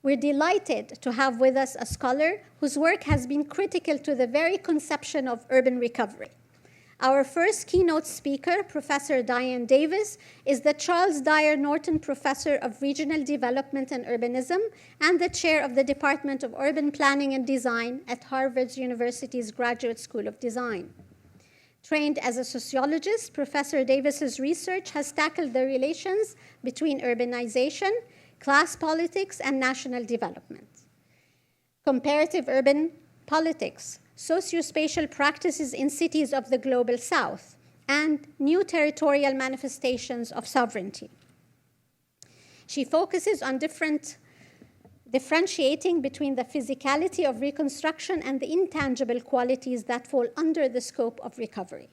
We're delighted to have with us a scholar whose work has been critical to the very conception of urban recovery. Our first keynote speaker, Professor Diane Davis, is the Charles Dyer Norton Professor of Regional Development and Urbanism and the chair of the Department of Urban Planning and Design at Harvard University's Graduate School of Design. Trained as a sociologist, Professor Davis's research has tackled the relations between urbanization, class politics, and national development. Comparative urban politics, socio-spatial practices in cities of the global south, and new territorial manifestations of sovereignty. She focuses on differentiating between the physicality of reconstruction and the intangible qualities that fall under the scope of recovery,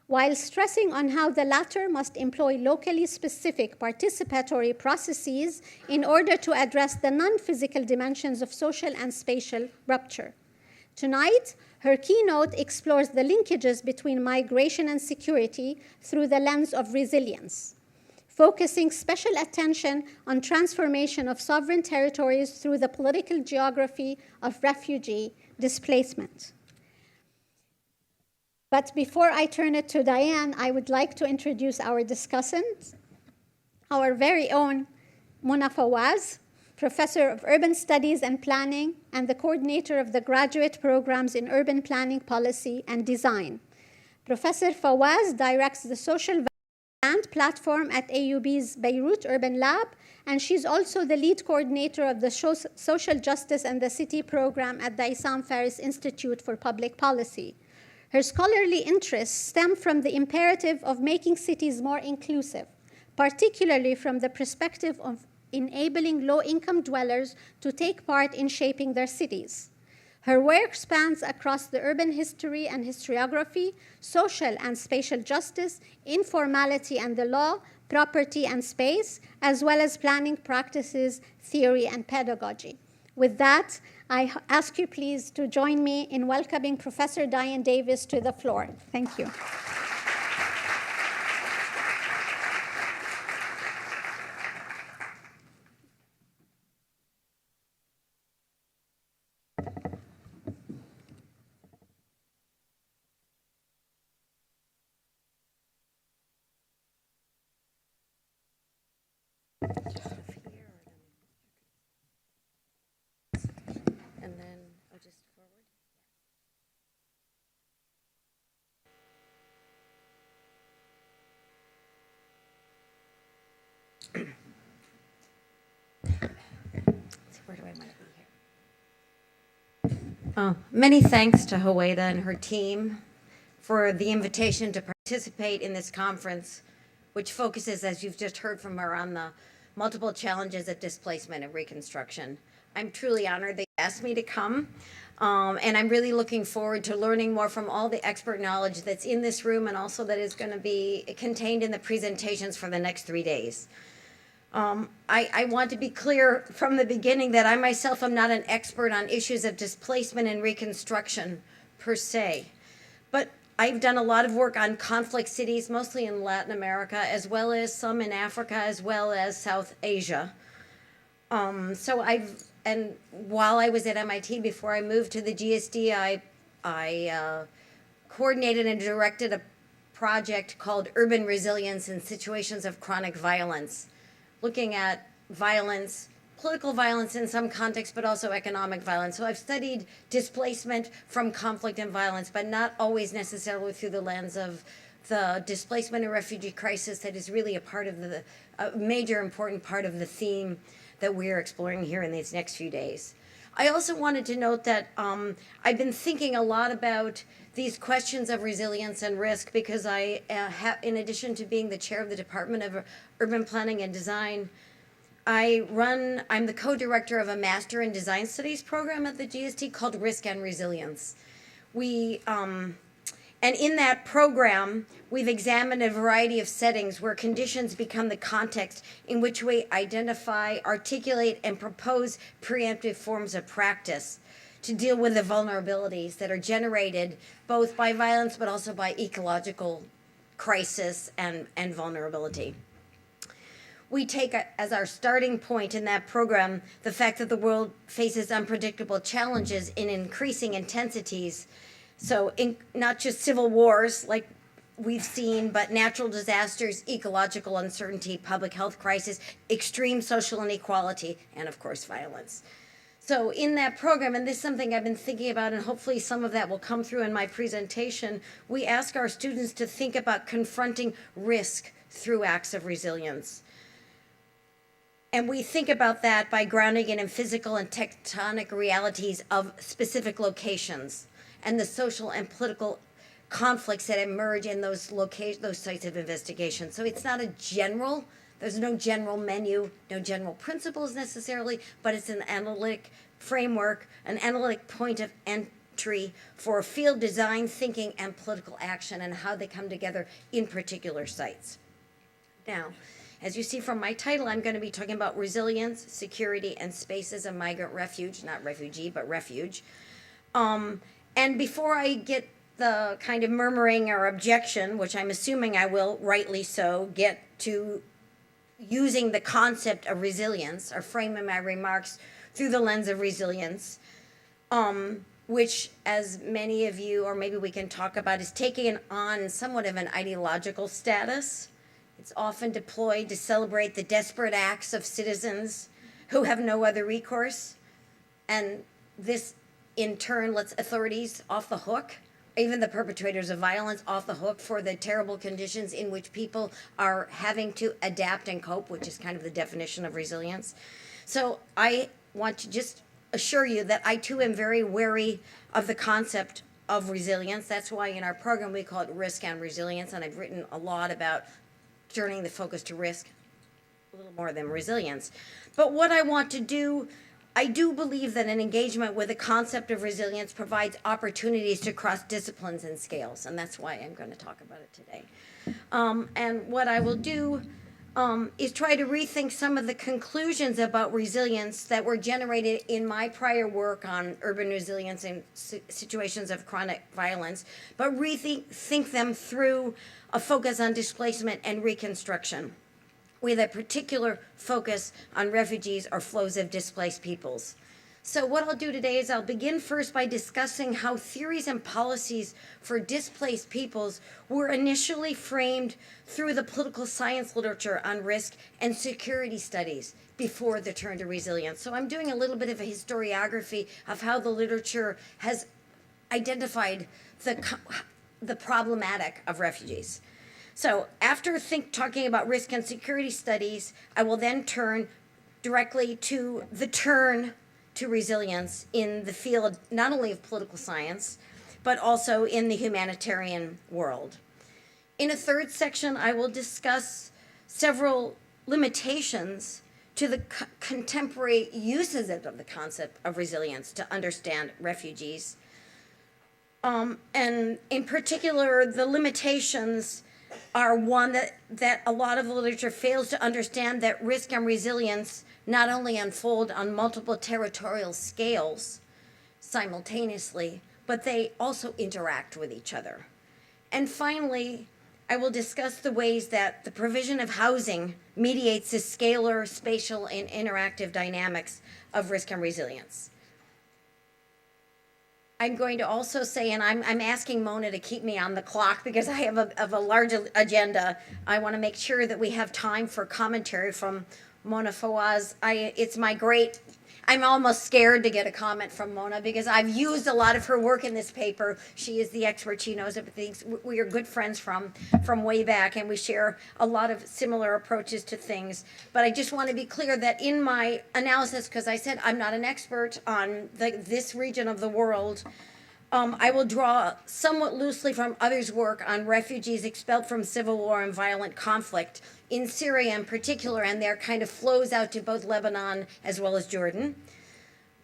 while stressing on how the latter must employ locally specific participatory processes in order to address the non-physical dimensions of social and spatial rupture. Tonight, her keynote explores the linkages between migration and security through the lens of resilience, focusing special attention on transformation of sovereign territories through the political geography of refugee displacement. But before I turn it to Diane, I would like to introduce our discussants, our very own Mona Fawaz, Professor of Urban Studies and Planning, and the coordinator of the graduate programs in Urban Planning Policy and Design. Professor Fawaz directs the Social Land platform at AUB's Beirut Urban Lab, and she's also the lead coordinator of the Social Justice and the City program at the Issam Faris Institute for Public Policy. Her scholarly interests stem from the imperative of making cities more inclusive, particularly from the perspective of enabling low-income dwellers to take part in shaping their cities. Her work spans across the urban history and historiography, social and spatial justice, informality and the law, property and space, as well as planning practices, theory, and pedagogy. With that, I ask you please to join me in welcoming Professor Diane Davis to the floor. Thank you. And then I'll just forward. Where do I want to be here? Many thanks to Huwaida and her team for the invitation to participate in this conference, which focuses, as you've just heard from her, on the multiple challenges of displacement and reconstruction. I'm truly honored they asked me to come, and I'm really looking forward to learning more from all the expert knowledge that's in this room and also that is going to be contained in the presentations for the next 3 days. I want to be clear from the beginning that I myself am not an expert on issues of displacement and reconstruction per se, but I've done a lot of work on conflict cities, mostly in Latin America, as well as some in Africa, as well as South Asia. And while I was at MIT, before I moved to the GSD, I coordinated and directed a project called Urban Resilience in Situations of Chronic Violence, looking at violence, political violence in some contexts, but also economic violence. So I've studied displacement from conflict and violence, but not always necessarily through the lens of the displacement and refugee crisis that is really a part of a major important part of the theme that we're exploring here in these next few days. I also wanted to note that I've been thinking a lot about these questions of resilience and risk because I have, in addition to being the chair of the Department of Urban Planning and Design, I'm the co-director of a Master in Design Studies program at the GST called Risk and Resilience. And in that program, we've examined a variety of settings where conditions become the context in which we identify, articulate, and propose preemptive forms of practice to deal with the vulnerabilities that are generated both by violence but also by ecological crisis and vulnerability. we take as our starting point in that program the fact that the world faces unpredictable challenges in increasing intensities. So not just civil wars like we've seen, but natural disasters, ecological uncertainty, public health crisis, extreme social inequality, and of course violence. So in that program, and this is something I've been thinking about, and hopefully some of that will come through in my presentation, we ask our students to think about confronting risk through acts of resilience. And we think about that by grounding it in physical and tectonic realities of specific locations and the social and political conflicts that emerge in those sites of investigation. So it's not a general, there's no general menu, no general principles necessarily, but it's an analytic framework, an analytic point of entry for field design, thinking, and political action, and how they come together in particular sites. Now, as you see from my title, I'm going to be talking about resilience, security, and spaces of migrant refuge, not refugee, but refuge. And before I get the kind of murmuring or objection, which I'm assuming I will, rightly so, get to using the concept of resilience or framing my remarks through the lens of resilience, which, as many of you, or maybe we can talk about, is taking on somewhat of an ideological status. It's often deployed to celebrate the desperate acts of citizens who have no other recourse. And this, in turn, lets authorities off the hook, even the perpetrators of violence off the hook for the terrible conditions in which people are having to adapt and cope, which is kind of the definition of resilience. So I want to just assure you that I too am very wary of the concept of resilience. That's why in our program we call it risk and resilience, and I've written a lot about turning the focus to risk, a little more than resilience. But what I want to do, I do believe that an engagement with the concept of resilience provides opportunities to cross disciplines and scales, and that's why I'm going to talk about it today. And what I will do is try to rethink some of the conclusions about resilience that were generated in my prior work on urban resilience in situations of chronic violence, but rethink them through a focus on displacement and reconstruction, with a particular focus on refugees or flows of displaced peoples. So what I'll do today is I'll begin first by discussing how theories and policies for displaced peoples were initially framed through the political science literature on risk and security studies before the turn to resilience. So I'm doing a little bit of a historiography of how the literature has identified the problematic of refugees. So after talking about risk and security studies, I will then turn directly to the turn to resilience in the field not only of political science, but also in the humanitarian world. In a third section, I will discuss several limitations to the contemporary uses of the concept of resilience to understand refugees. And in particular, the limitations are one that a lot of the literature fails to understand, that risk and resilience not only unfold on multiple territorial scales simultaneously, but they also interact with each other. And finally, I will discuss the ways that the provision of housing mediates the scalar, spatial, and interactive dynamics of risk and resilience. I'm going to also say, and I'm asking Mona to keep me on the clock because I have a large agenda. I want to make sure that we have time for commentary from Mona Fawaz. I'm almost scared to get a comment from Mona because I've used a lot of her work in this paper. She is the expert. She knows everything. We are good friends from way back, and we share a lot of similar approaches to things. But I just want to be clear that in my analysis, because I said I'm not an expert on this region of the world, I will draw somewhat loosely from others' work on refugees expelled from civil war and violent conflict in Syria in particular, and there kind of flows out to both Lebanon as well as Jordan.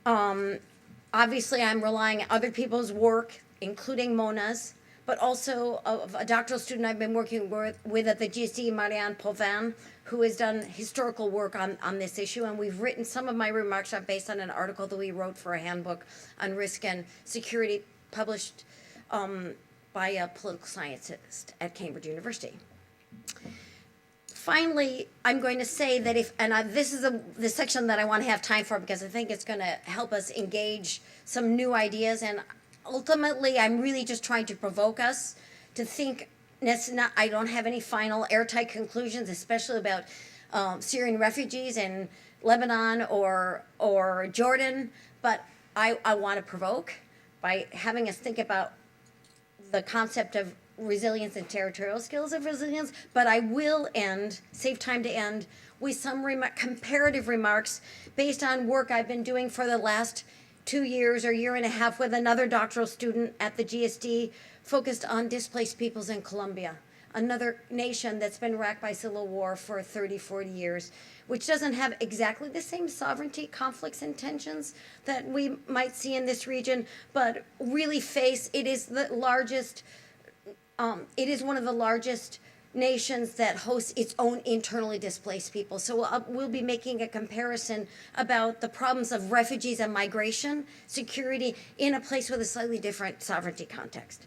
Obviously, I'm relying on other people's work, including Mona's, but also a doctoral student I've been working with at the GSD, Marianne Pauvin, who has done historical work on this issue, and we've written some of my remarks are based on an article that we wrote for a handbook on risk and security published by a political scientist at Cambridge University. Finally, I'm going to say that this is the section that I want to have time for because I think it's going to help us engage some new ideas. And ultimately, I'm really just trying to provoke us to think. I don't have any final airtight conclusions, especially about Syrian refugees in Lebanon or Jordan. But I want to provoke by having us think about the concept of resilience and territorial skills of resilience, but I will save time to end with some comparative remarks based on work I've been doing for the last 2 years or year and a half with another doctoral student at the GSD focused on displaced peoples in Colombia, another nation that's been racked by civil war for 30, 40 years, which doesn't have exactly the same sovereignty, conflicts, and tensions that we might see in this region, but really it is the largest it is one of the largest nations that hosts its own internally displaced people. So we'll be making a comparison about the problems of refugees and migration, security, in a place with a slightly different sovereignty context.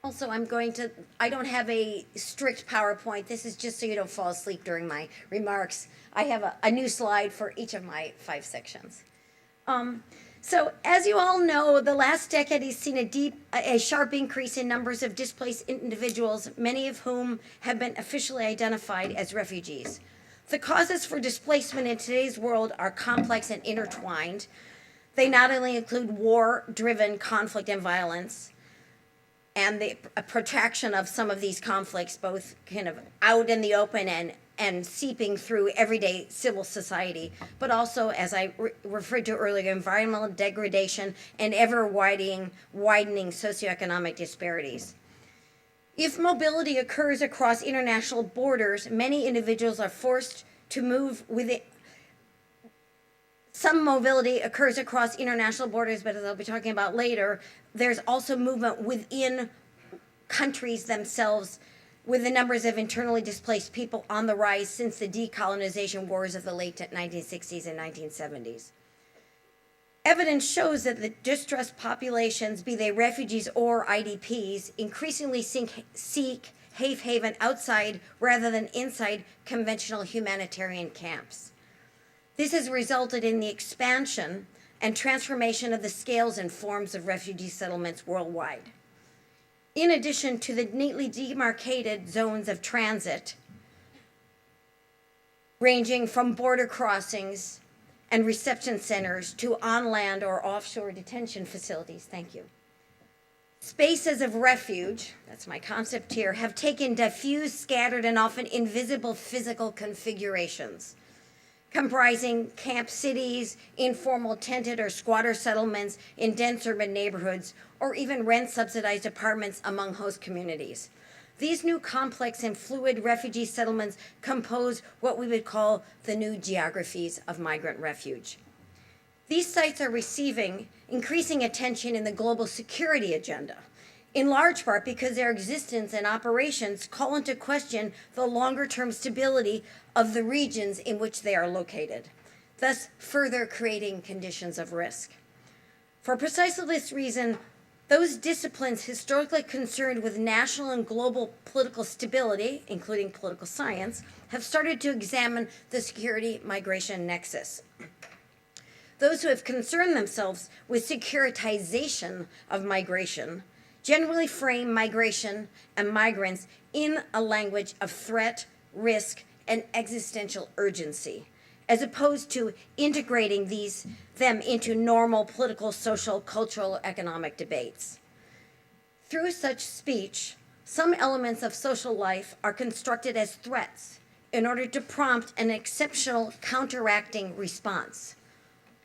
Also, I don't have a strict PowerPoint. This is just so you don't fall asleep during my remarks. I have a new slide for each of my 5 sections. So as you all know, the last decade has seen a sharp increase in numbers of displaced individuals, many of whom have been officially identified as refugees. The causes for displacement in today's world are complex and intertwined. They not only include war-driven conflict and violence, and the protraction of some of these conflicts, both kind of out in the open and seeping through everyday civil society, but also, as I referred to earlier, environmental degradation and ever-widening socioeconomic disparities. If mobility occurs across international borders, many individuals are forced to move within. Some mobility occurs across international borders, but as I'll be talking about later, there's also movement within countries themselves, with the numbers of internally displaced people on the rise since the decolonization wars of the late 1960s and 1970s. Evidence shows that the distressed populations, be they refugees or IDPs, increasingly seek safe haven outside rather than inside conventional humanitarian camps. This has resulted in the expansion and transformation of the scales and forms of refugee settlements worldwide. In addition to the neatly demarcated zones of transit, ranging from border crossings and reception centers to on-land or offshore detention facilities, thank you. Spaces of refuge, that's my concept here, have taken diffuse, scattered, and often invisible physical configurations, comprising camp cities, informal tented or squatter settlements in dense urban neighborhoods, or even rent-subsidized apartments among host communities. These new complex and fluid refugee settlements compose what we would call the new geographies of migrant refuge. These sites are receiving increasing attention in the global security agenda, in large part because their existence and operations call into question the longer-term stability of the regions in which they are located, thus further creating conditions of risk. For precisely this reason, those disciplines historically concerned with national and global political stability, including political science, have started to examine the security-migration nexus. Those who have concerned themselves with securitization of migration generally frame migration and migrants in a language of threat, risk, and existential urgency, as opposed to integrating them into normal political, social, cultural, economic debates. Through such speech, some elements of social life are constructed as threats in order to prompt an exceptional counteracting response,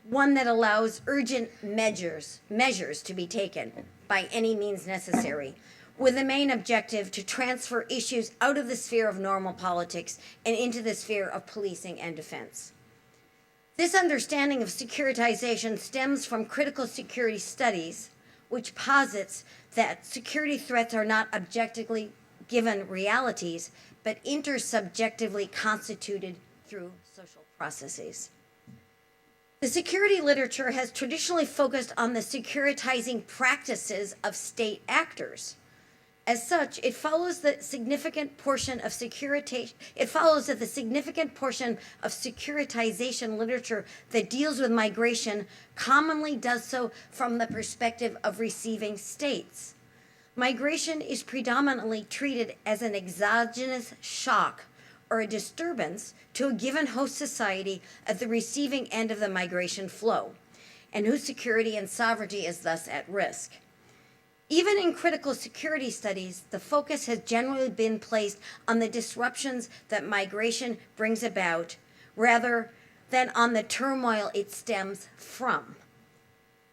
one that allows urgent measures to be taken by any means necessary, with the main objective to transfer issues out of the sphere of normal politics and into the sphere of policing and defense. This understanding of securitization stems from critical security studies, which posits that security threats are not objectively given realities, but intersubjectively constituted through social processes. The security literature has traditionally focused on the securitizing practices of state actors, As such, it follows that the significant portion of securitization literature that deals with migration commonly does so from the perspective of receiving states. Migration is predominantly treated as an exogenous shock or a disturbance to a given host society at the receiving end of the migration flow, and whose security and sovereignty is thus at risk. Even in critical security studies, the focus has generally been placed on the disruptions that migration brings about rather than on the turmoil it stems from.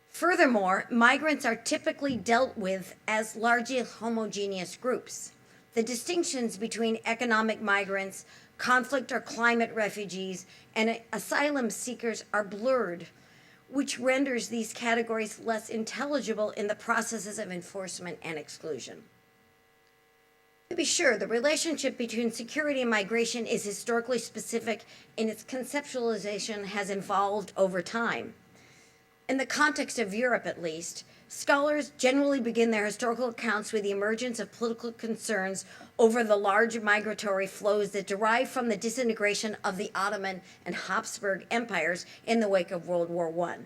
Furthermore, migrants are typically dealt with as largely homogeneous groups. The distinctions between economic migrants, conflict or climate refugees, and asylum seekers are blurred, which renders these categories less intelligible in the processes of enforcement and exclusion. To be sure, the relationship between security and migration is historically specific, and its conceptualization has evolved over time. In the context of Europe, at least, scholars generally begin their historical accounts with the emergence of political concerns over the large migratory flows that derive from the disintegration of the Ottoman and Habsburg empires in the wake of World War I.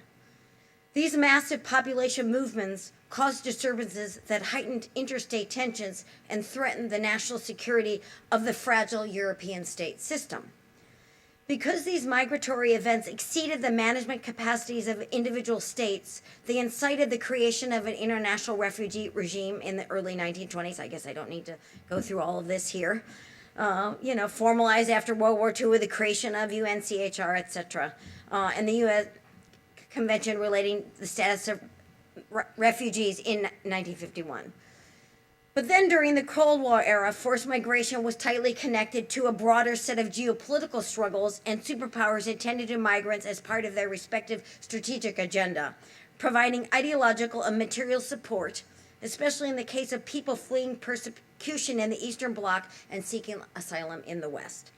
These massive population movements caused disturbances that heightened interstate tensions and threatened the national security of the fragile European state system. Because these migratory events exceeded the management capacities of individual states, they incited the creation of an international refugee regime in the early 1920s. I guess I don't need to go through all of this here. Formalized after World War II with the creation of UNCHR, etc., and the U.S. Convention relating the status of refugees in 1951. But then during the Cold War era, forced migration was tightly connected to a broader set of geopolitical struggles, and superpowers attended to migrants as part of their respective strategic agenda, providing ideological and material support, especially in the case of people fleeing persecution in the Eastern Bloc and seeking asylum in the West.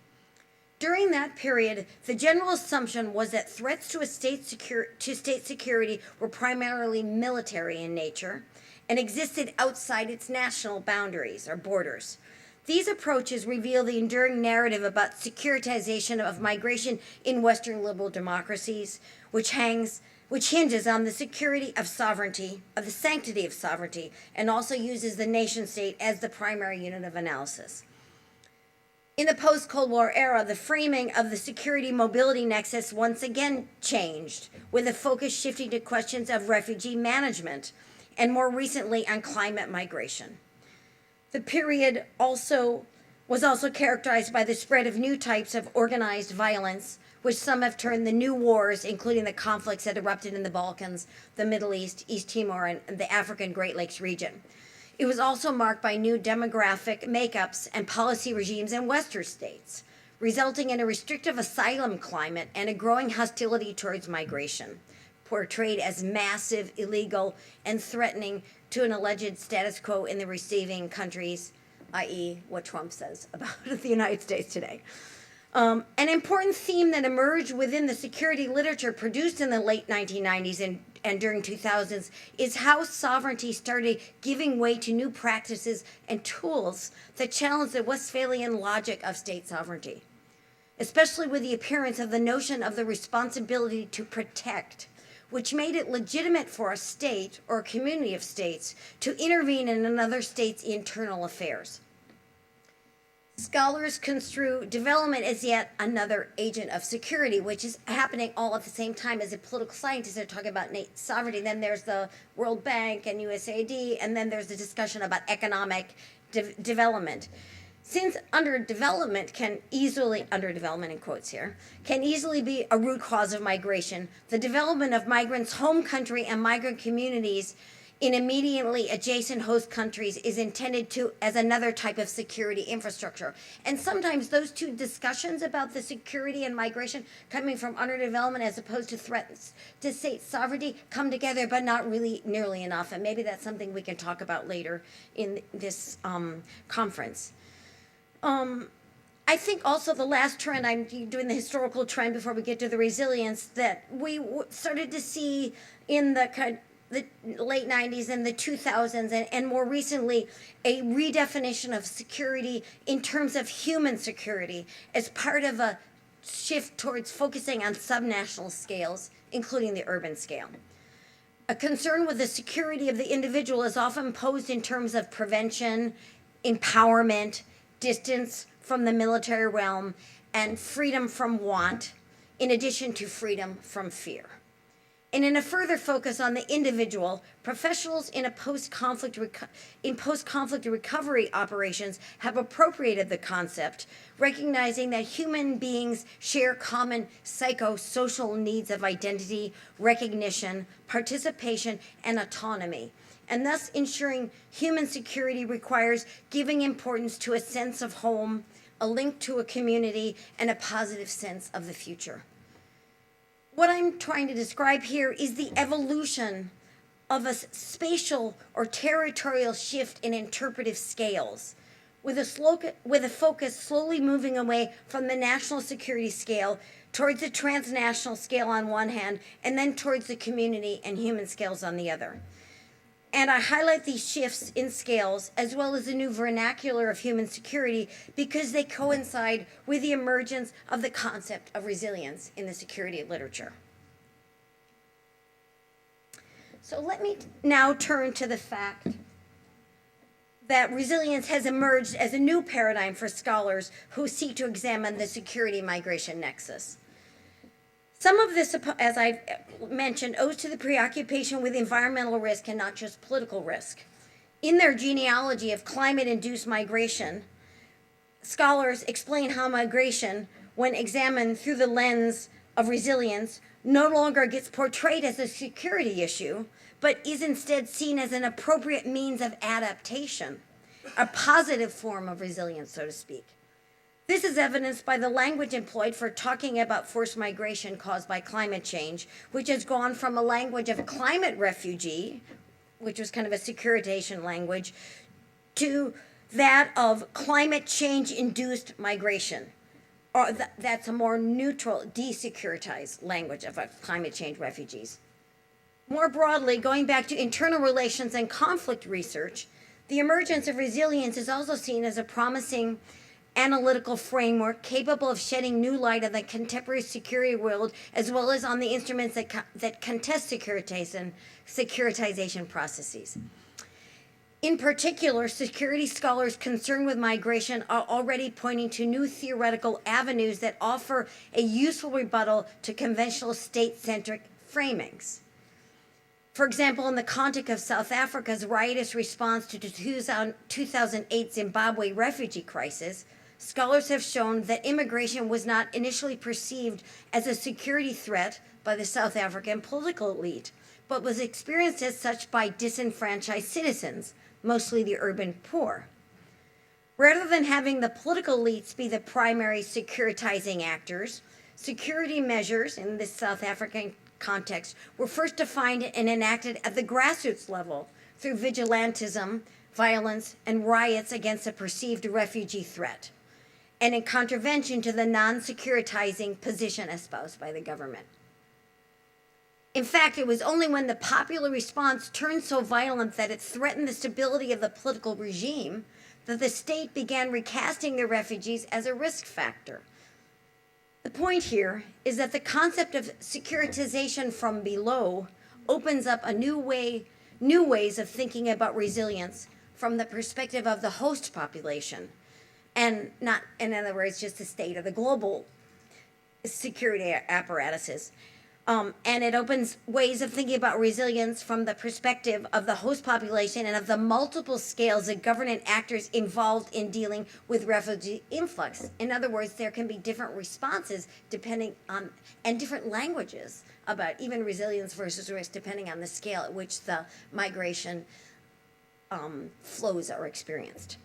During that period, the general assumption was that threats to state security were primarily military in nature and existed outside its national boundaries or borders. These approaches reveal the enduring narrative about securitization of migration in Western liberal democracies, which hinges on the security of sovereignty, of the sanctity of sovereignty, and also uses the nation state as the primary unit of analysis. In the post-Cold War era, the framing of the security mobility nexus once again changed, with the focus shifting to questions of refugee management, and more recently on climate migration. The period was also characterized by the spread of new types of organized violence, which some have termed the new wars, including the conflicts that erupted in the Balkans, the Middle East, East Timor, and the African Great Lakes region. It was also marked by new demographic makeups and policy regimes in Western states, resulting in a restrictive asylum climate and a growing hostility towards migration, portrayed as massive, illegal, and threatening to an alleged status quo in the receiving countries, i.e. what Trump says about the United States today. An important theme that emerged within the security literature produced in the late 1990s and during 2000s is how sovereignty started giving way to new practices and tools that challenged the Westphalian logic of state sovereignty, especially with the appearance of the notion of the responsibility to protect, which made it legitimate for a state or a community of states to intervene in another state's internal affairs. Scholars construe development as yet another agent of security, which is happening all at the same time as the political scientists are talking about sovereignty. Then there's the World Bank and USAID, and then there's the discussion about economic development. Since underdevelopment in quotes here, can easily be a root cause of migration, the development of migrants' home country and migrant communities in immediately adjacent host countries is intended as another type of security infrastructure. And sometimes those two discussions about the security and migration coming from underdevelopment as opposed to threats to state sovereignty come together, but not really nearly enough. And maybe that's something we can talk about later in this conference. I think also the last trend, I'm doing the historical trend before we get to the resilience, that we started to see in the the late 90s and the 2000s, and more recently, a redefinition of security in terms of human security as part of a shift towards focusing on subnational scales, including the urban scale. A concern with the security of the individual is often posed in terms of prevention, empowerment, distance from the military realm, and freedom from want, in addition to freedom from fear. And in a further focus on the individual, professionals in post-conflict recovery operations have appropriated the concept, recognizing that human beings share common psychosocial needs of identity, recognition, participation, and autonomy. And thus ensuring human security requires giving importance to a sense of home, a link to a community, and a positive sense of the future. What I'm trying to describe here is the evolution of a spatial or territorial shift in interpretive scales, with a focus slowly moving away from the national security scale towards the transnational scale on one hand, and then towards the community and human scales on the other. And I highlight these shifts in scales as well as the new vernacular of human security because they coincide with the emergence of the concept of resilience in the security literature. So let me now turn to the fact that resilience has emerged as a new paradigm for scholars who seek to examine the security migration nexus. Some of this, as I've mentioned, owes to the preoccupation with environmental risk and not just political risk. In their genealogy of climate-induced migration, scholars explain how migration, when examined through the lens of resilience, no longer gets portrayed as a security issue, but is instead seen as an appropriate means of adaptation, a positive form of resilience, so to speak. This is evidenced by the language employed for talking about forced migration caused by climate change, which has gone from a language of climate refugee, which was kind of a securitization language, to that of climate change-induced migration. Or that's a more neutral, desecuritized language of climate change refugees. More broadly, going back to internal relations and conflict research, the emergence of resilience is also seen as a promising analytical framework capable of shedding new light on the contemporary security world, as well as on the instruments that contest securitization processes. In particular, security scholars concerned with migration are already pointing to new theoretical avenues that offer a useful rebuttal to conventional state-centric framings. For example, in the context of South Africa's riotous response to the 2008 Zimbabwe refugee crisis, scholars have shown that immigration was not initially perceived as a security threat by the South African political elite, but was experienced as such by disenfranchised citizens, mostly the urban poor. Rather than having the political elites be the primary securitizing actors, security measures in this South African context were first defined and enacted at the grassroots level through vigilantism, violence, and riots against a perceived refugee threat, and in contravention to the non-securitizing position espoused by the government. In fact, it was only when the popular response turned so violent that it threatened the stability of the political regime that the state began recasting the refugees as a risk factor. The point here is that the concept of securitization from below opens up a new ways of thinking about resilience from the perspective of the host population, and not, in other words, just the state or the global security apparatuses. And it opens ways of thinking about resilience from the perspective of the host population and of the multiple scales of government actors involved in dealing with refugee influx. In other words, there can be different responses depending on, and different languages about even resilience versus risk depending on the scale at which the migration flows are experienced.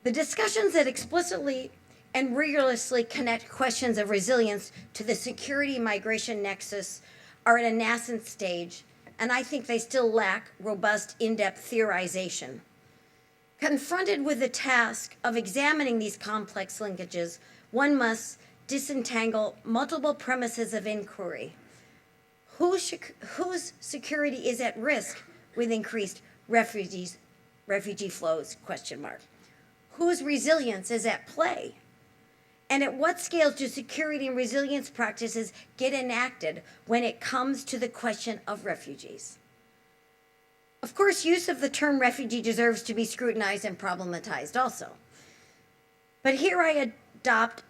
The discussions that explicitly and rigorously connect questions of resilience to the security migration nexus are at a nascent stage, and I think they still lack robust, in-depth theorization. Confronted with the task of examining these complex linkages, one must disentangle multiple premises of inquiry. whose security is at risk with increased refugee flows, question mark. Whose resilience is at play? And at what scales do security and resilience practices get enacted when it comes to the question of refugees? Of course, use of the term refugee deserves to be scrutinized and problematized also. But here I adopt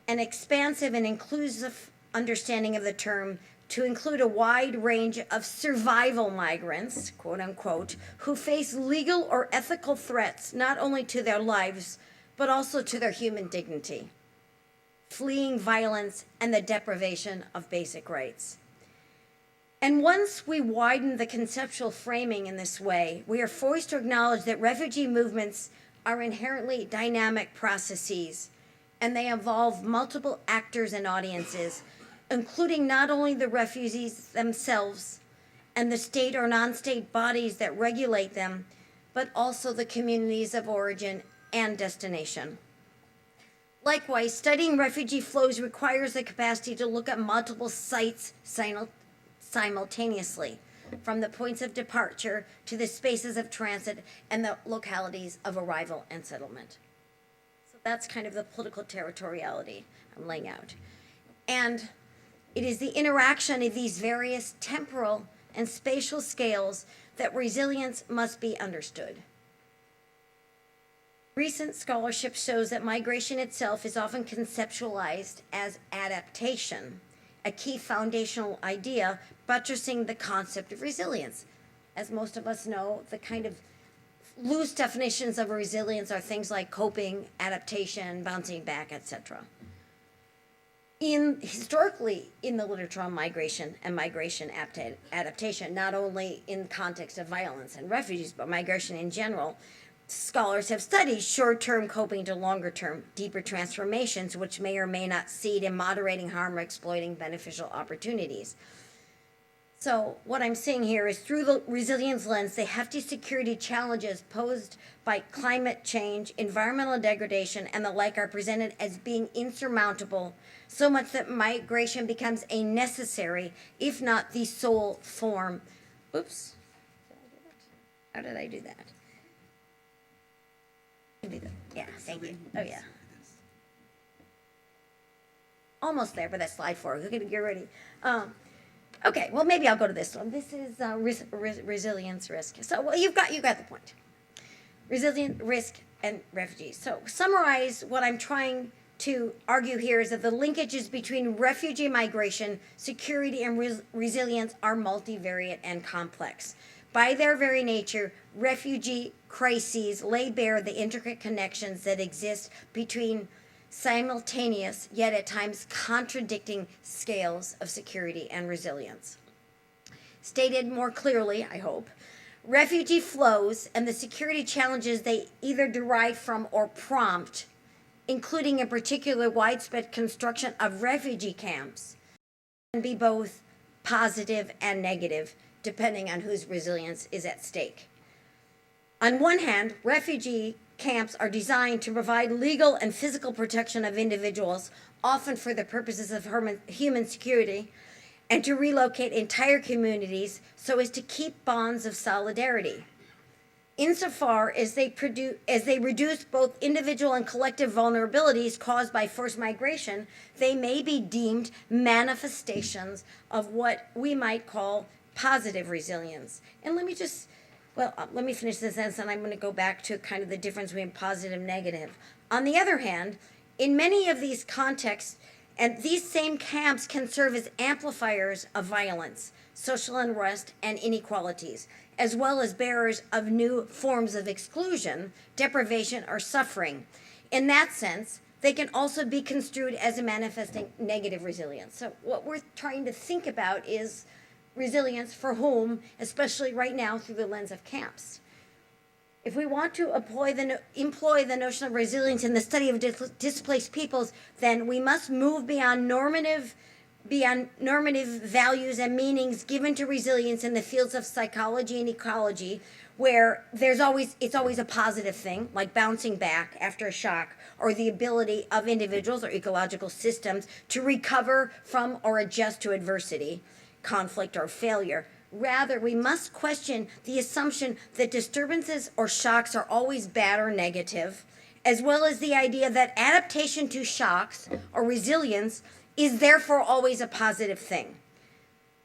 an expansive and inclusive understanding of the term to include a wide range of survival migrants, quote unquote, who face legal or ethical threats not only to their lives, but also to their human dignity, fleeing violence and the deprivation of basic rights. And once we widen the conceptual framing in this way, we are forced to acknowledge that refugee movements are inherently dynamic processes, and they involve multiple actors and audiences, including not only the refugees themselves and the state or non-state bodies that regulate them, but also the communities of origin and destination. Likewise, studying refugee flows requires the capacity to look at multiple sites simultaneously, from the points of departure to the spaces of transit and the localities of arrival and settlement. So that's kind of the political territoriality I'm laying out. And it is the interaction of these various temporal and spatial scales that resilience must be understood. Recent scholarship shows that migration itself is often conceptualized as adaptation, a key foundational idea buttressing the concept of resilience. As most of us know, the kind of loose definitions of resilience are things like coping, adaptation, bouncing back, etc. Historically in the literature on migration and migration adaptation, not only in the context of violence and refugees, but migration in general, scholars have studied short-term coping to longer-term, deeper transformations, which may or may not seed in moderating harm or exploiting beneficial opportunities. So what I'm saying here is through the resilience lens, the hefty security challenges posed by climate change, environmental degradation, and the like are presented as being insurmountable, so much that migration becomes a necessary, if not the sole form. Oops. How did I do that? Yeah, thank you. Oh, yeah. Almost there, but that's slide 4. We're going to get ready. Okay, well, maybe I'll go to this one. This is resilience risk. So, well, you got the point. Resilient risk and refugees. So, summarize what I'm trying to argue here is that the linkages between refugee migration, security, and resilience are multivariate and complex. By their very nature, refugee crises lay bare the intricate connections that exist between simultaneous, yet at times contradicting scales of security and resilience. Stated more clearly, I hope, refugee flows and the security challenges they either derive from or prompt, including in particular widespread construction of refugee camps, can be both positive and negative, depending on whose resilience is at stake. On one hand, refugee camps are designed to provide legal and physical protection of individuals, often for the purposes of human security, and to relocate entire communities so as to keep bonds of solidarity. Insofar as they reduce both individual and collective vulnerabilities caused by forced migration, they may be deemed manifestations of what we might call positive resilience. And let me finish this sentence, and I'm going to go back to kind of the difference between positive and negative. On the other hand, in many of these contexts, and these same camps can serve as amplifiers of violence, social unrest, and inequalities, as well as bearers of new forms of exclusion, deprivation, or suffering. In that sense, they can also be construed as a manifesting negative resilience. So what we're trying to think about is resilience for whom, especially right now through the lens of camps. If we want to employ the notion of resilience in the study of displaced peoples, then we must move beyond normative values and meanings given to resilience in the fields of psychology and ecology, where it's always a positive thing, like bouncing back after a shock, or the ability of individuals or ecological systems to recover from or adjust to adversity. conflict or failure. Rather, we must question the assumption that disturbances or shocks are always bad or negative, as well as the idea that adaptation to shocks or resilience is therefore always a positive thing.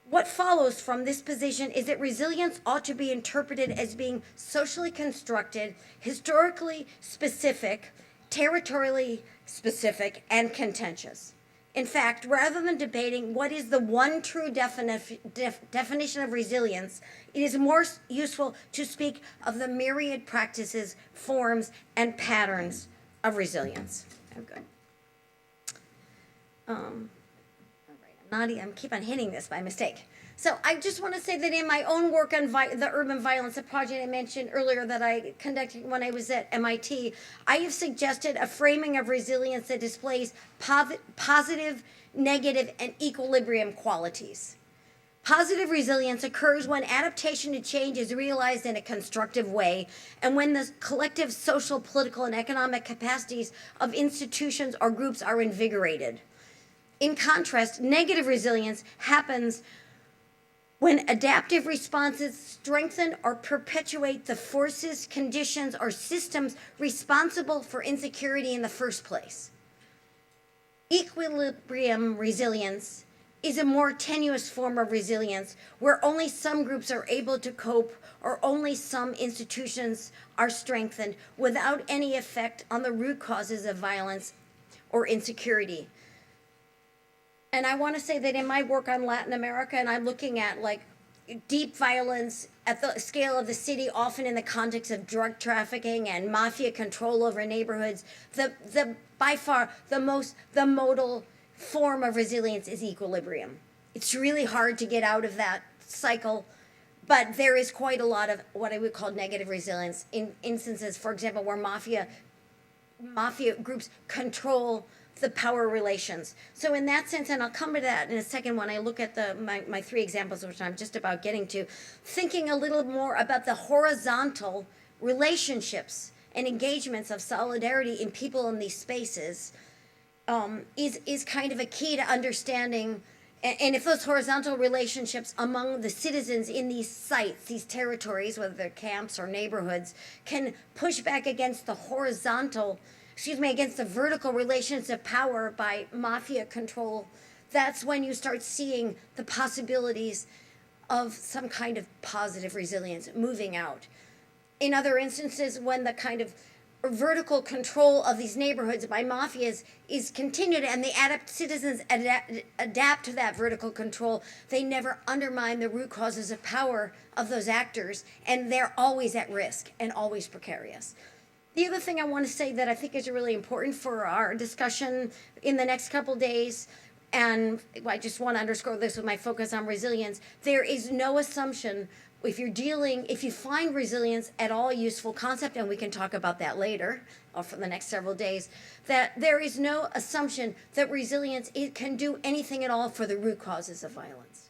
What follows from this position is that resilience ought to be interpreted as being socially constructed, historically specific, territorially specific, and contentious. In fact, rather than debating what is the one true definition of resilience, it is more useful to speak of the myriad practices, forms, and patterns of resilience. I'm good. I keep on hitting this by mistake. So I just want to say that in my own work on the urban violence, a project I mentioned earlier that I conducted when I was at MIT, I have suggested a framing of resilience that displays positive, negative, and equilibrium qualities. Positive resilience occurs when adaptation to change is realized in a constructive way and when the collective social, political, and economic capacities of institutions or groups are invigorated. In contrast, negative resilience happens when adaptive responses strengthen or perpetuate the forces, conditions, or systems responsible for insecurity in the first place. Equilibrium resilience is a more tenuous form of resilience where only some groups are able to cope or only some institutions are strengthened without any effect on the root causes of violence or insecurity. And I want to say that in my work on Latin America, and I'm looking at like deep violence at the scale of the city, often in the context of drug trafficking and mafia control over neighborhoods, by far the modal form of resilience is equilibrium. It's really hard to get out of that cycle, but there is quite a lot of what I would call negative resilience in instances, for example, where mafia groups control the power relations. So in that sense, and I'll come to that in a second when I look at my three examples, which I'm just about getting to, thinking a little more about the horizontal relationships and engagements of solidarity in people in these spaces is kind of a key to understanding. And if those horizontal relationships among the citizens in these sites, these territories, whether they're camps or neighborhoods, can push back against the against the vertical relations of power by mafia control, that's when you start seeing the possibilities of some kind of positive resilience moving out. In other instances, when the kind of vertical control of these neighborhoods by mafias is continued and the citizens adapt to that vertical control, they never undermine the root causes of power of those actors, and they're always at risk and always precarious. The other thing I want to say that I think is really important for our discussion in the next couple days, and I just want to underscore this with my focus on resilience, there is no assumption if you find resilience at all a useful concept, and we can talk about that later or for the next several days, that there is no assumption that resilience can do anything at all for the root causes of violence.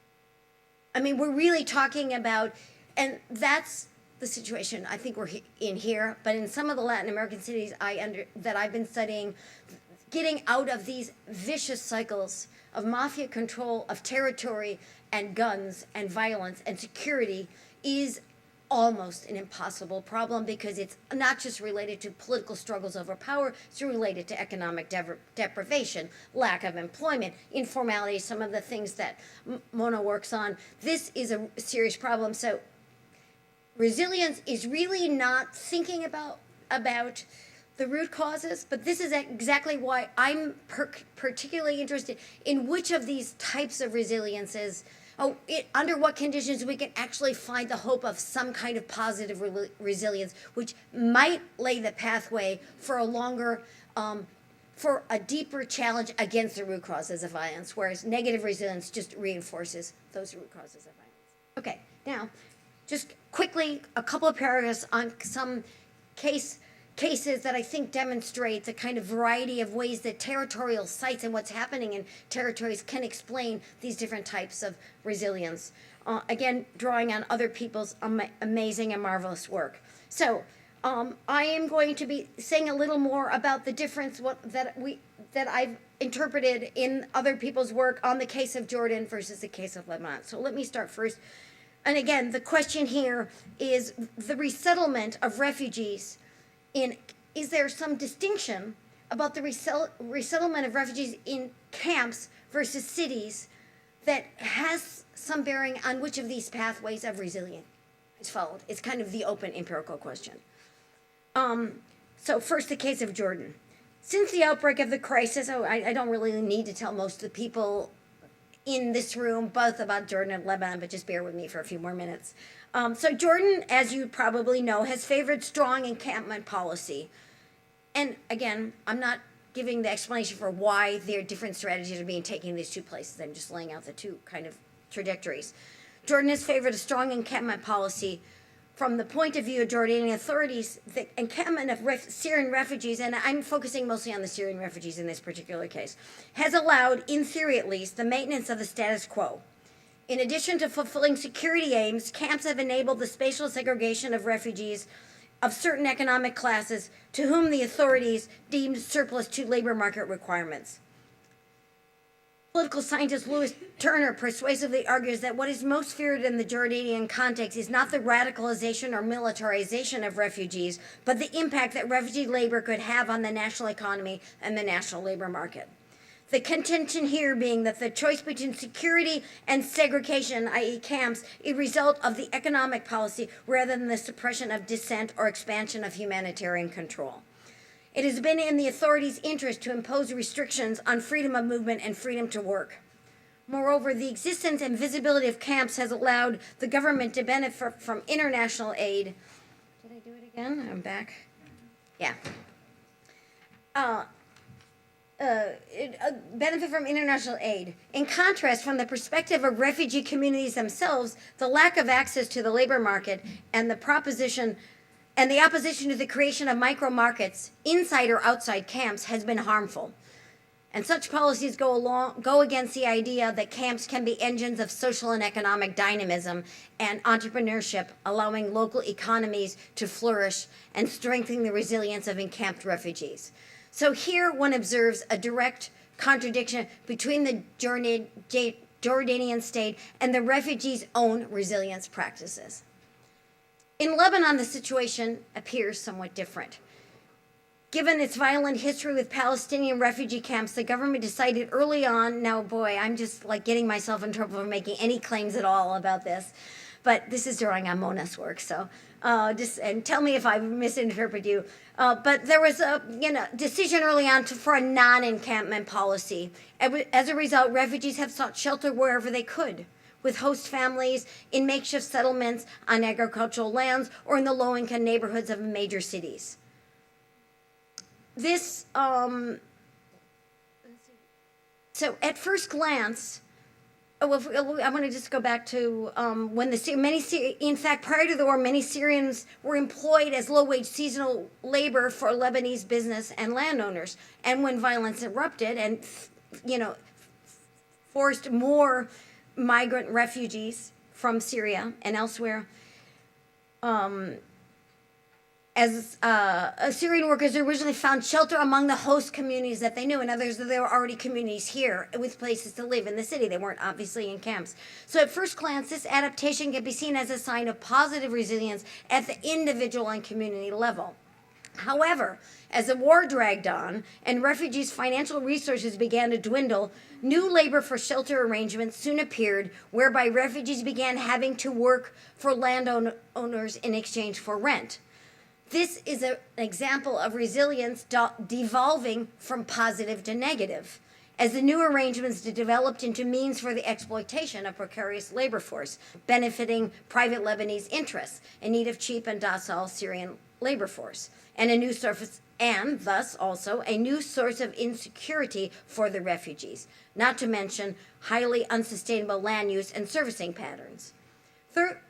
I mean, we're really talking about, and that's the situation I think we're in here, but in some of the Latin American cities that I've been studying, getting out of these vicious cycles of mafia control of territory and guns and violence and security is almost an impossible problem, because it's not just related to political struggles over power, it's related to economic deprivation, lack of employment, informality, some of the things that Mona works on. This is a serious problem. So resilience is really not thinking about the root causes, but this is exactly why I'm particularly interested in which of these types of resiliences, under what conditions we can actually find the hope of some kind of positive resilience, which might lay the pathway for a deeper challenge against the root causes of violence, whereas negative resilience just reinforces those root causes of violence. Okay, now, just quickly, a couple of paragraphs on some cases that I think demonstrate the kind of variety of ways that territorial sites and what's happening in territories can explain these different types of resilience. Again, drawing on other people's amazing and marvelous work. So I am going to be saying a little more about the difference that interpreted in other people's work on the case of Jordan versus the case of Lebanon. So let me start first. And again, the question here is the resettlement of refugees is there some distinction about the resettlement of refugees in camps versus cities that has some bearing on which of these pathways of resilience is followed? It's kind of the open empirical question. So first, the case of Jordan. Since the outbreak of the crisis, I don't really need to tell most of the people in this room both about Jordan and Lebanon, but just bear with me for a few more minutes. So Jordan, as you probably know, has favored strong encampment policy. And again, I'm not giving the explanation for why their different strategies are being taken in these two places. I'm just laying out the two kind of trajectories. Jordan has favored a strong encampment policy. From the point of view of Jordanian authorities, the encampment of Syrian refugees, and I'm focusing mostly on the Syrian refugees in this particular case, has allowed, in theory at least, the maintenance of the status quo. In addition to fulfilling security aims, camps have enabled the spatial segregation of refugees of certain economic classes to whom the authorities deemed surplus to labor market requirements. Political scientist Lewis Turner persuasively argues that what is most feared in the Jordanian context is not the radicalization or militarization of refugees, but the impact that refugee labor could have on the national economy and the national labor market. The contention here being that the choice between security and segregation, i.e. camps, is a result of the economic policy rather than the suppression of dissent or expansion of humanitarian control. It has been in the authorities' interest to impose restrictions on freedom of movement and freedom to work. Moreover, the existence and visibility of camps has allowed the government to benefit from international aid. Did I do it again? I'm back. Yeah. Benefit from international aid. In contrast, from the perspective of refugee communities themselves, the lack of access to the labor market and the opposition to the creation of micro markets inside or outside camps has been harmful. And such policies go against the idea that camps can be engines of social and economic dynamism and entrepreneurship, allowing local economies to flourish and strengthening the resilience of encamped refugees. So here one observes a direct contradiction between the Jordanian state and the refugees' own resilience practices. In Lebanon, the situation appears somewhat different. Given its violent history with Palestinian refugee camps, the government decided early on, now boy, I'm just like getting myself in trouble for making any claims at all about this, but this is drawing on Mona's work, so and tell me if I misinterpret you. But there was a decision early on for a non-encampment policy. As a result, refugees have sought shelter wherever they could, with host families in makeshift settlements on agricultural lands or in the low-income neighborhoods of major cities. This, so at first glance, I want to just go back to when in fact, prior to the war, many Syrians were employed as low-wage seasonal labor for Lebanese business and landowners. And when violence erupted and, forced more migrant refugees from Syria and elsewhere, as Syrian workers originally found shelter among the host communities that they knew, and others there were already communities here with places to live in the city. They weren't obviously in camps. So at first glance, this adaptation can be seen as a sign of positive resilience at the individual and community level. However, as the war dragged on and refugees' financial resources began to dwindle, new labor for shelter arrangements soon appeared, whereby refugees began having to work for landowners in exchange for rent. This is an example of resilience devolving from positive to negative, as the new arrangements developed into means for the exploitation of precarious labor force, benefiting private Lebanese interests in need of cheap and docile Syrian labor force, and thus also a new source of insecurity for the refugees, not to mention highly unsustainable land use and servicing patterns.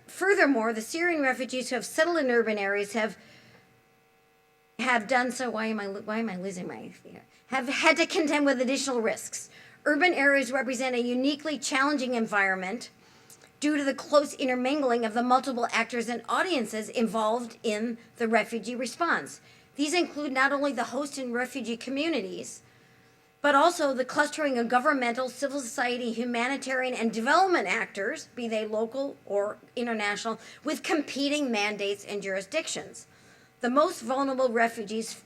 Furthermore, the Syrian refugees who have settled in urban areas have done so. Why am I losing my? Have had to contend with additional risks. Urban areas represent a uniquely challenging environment due to the close intermingling of the multiple actors and audiences involved in the refugee response. These include not only the host and refugee communities, but also the clustering of governmental, civil society, humanitarian, and development actors, be they local or international, with competing mandates and jurisdictions. The most vulnerable refugees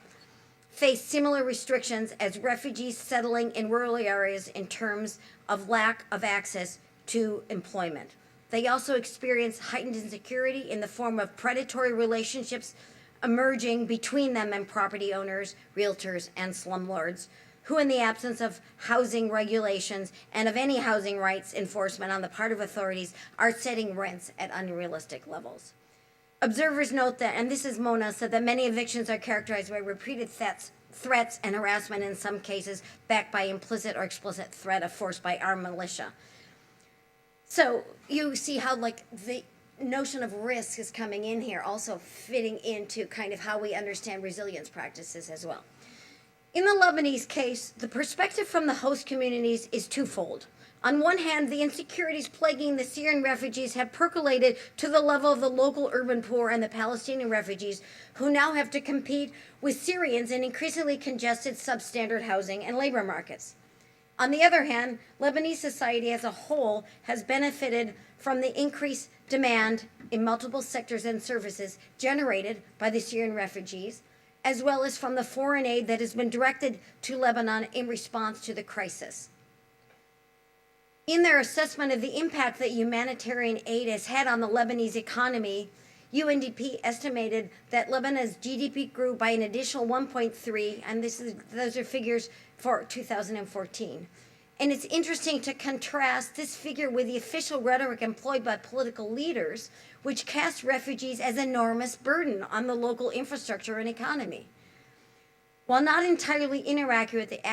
face similar restrictions as refugees settling in rural areas in terms of lack of access to employment. They also experience heightened insecurity in the form of predatory relationships emerging between them and property owners, realtors, and slumlords, who, in the absence of housing regulations and of any housing rights enforcement on the part of authorities, are setting rents at unrealistic levels. Observers note that, and this is Mona, said that many evictions are characterized by repeated threats and harassment, in some cases backed by implicit or explicit threat of force by armed militia. So you see how the notion of risk is coming in here, also fitting into kind of how we understand resilience practices as well. In the Lebanese case, the perspective from the host communities is twofold. On one hand, the insecurities plaguing the Syrian refugees have percolated to the level of the local urban poor and the Palestinian refugees, who now have to compete with Syrians in increasingly congested substandard housing and labor markets. On the other hand, Lebanese society as a whole has benefited from the increased demand in multiple sectors and services generated by the Syrian refugees, as well as from the foreign aid that has been directed to Lebanon in response to the crisis. In their assessment of the impact that humanitarian aid has had on the Lebanese economy, UNDP estimated that Lebanon's GDP grew by an additional 1.3, and those are figures for 2014. And it's interesting to contrast this figure with the official rhetoric employed by political leaders, which cast refugees as an enormous burden on the local infrastructure and economy. While not entirely inaccurate, the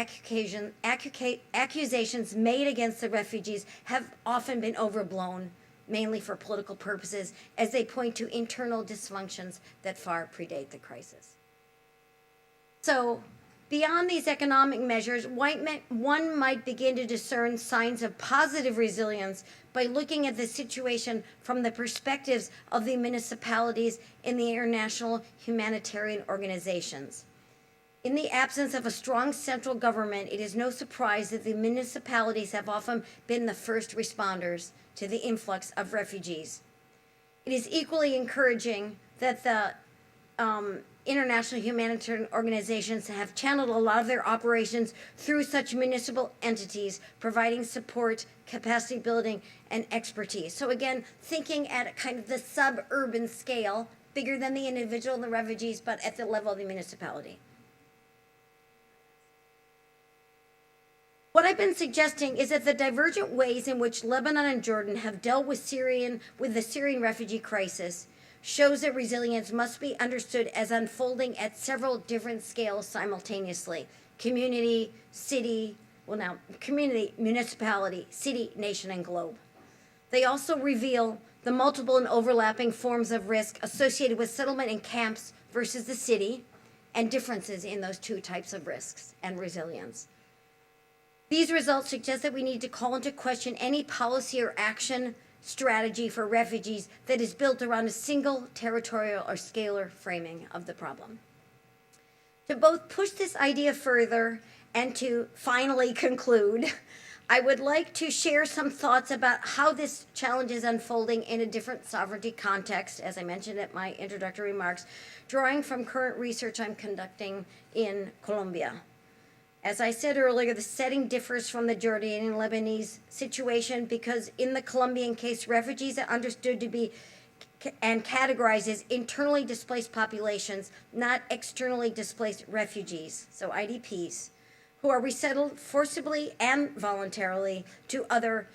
accusations made against the refugees have often been overblown, mainly for political purposes, as they point to internal dysfunctions that far predate the crisis. So, beyond these economic measures, one might begin to discern signs of positive resilience by looking at the situation from the perspectives of the municipalities and the international humanitarian organizations. In the absence of a strong central government, it is no surprise that the municipalities have often been the first responders to the influx of refugees. It is equally encouraging that the international humanitarian organizations have channeled a lot of their operations through such municipal entities, providing support, capacity building, and expertise. So again, thinking at kind of the suburban scale, bigger than the individual and the refugees, but at the level of the municipality. What I've been suggesting is that the divergent ways in which Lebanon and Jordan have dealt with the Syrian refugee crisis shows that resilience must be understood as unfolding at several different scales simultaneously: community, municipality, city, nation, and globe. They also reveal the multiple and overlapping forms of risk associated with settlement in camps versus the city, and differences in those two types of risks and resilience. These results suggest that we need to call into question any policy or action strategy for refugees that is built around a single territorial or scalar framing of the problem. To both push this idea further and to finally conclude, I would like to share some thoughts about how this challenge is unfolding in a different sovereignty context, as I mentioned at my introductory remarks, drawing from current research I'm conducting in Colombia. As I said earlier, the setting differs from the Jordanian and Lebanese situation because in the Colombian case, refugees are understood to be and categorized as internally displaced populations, not externally displaced refugees, so IDPs, who are resettled forcibly and voluntarily to other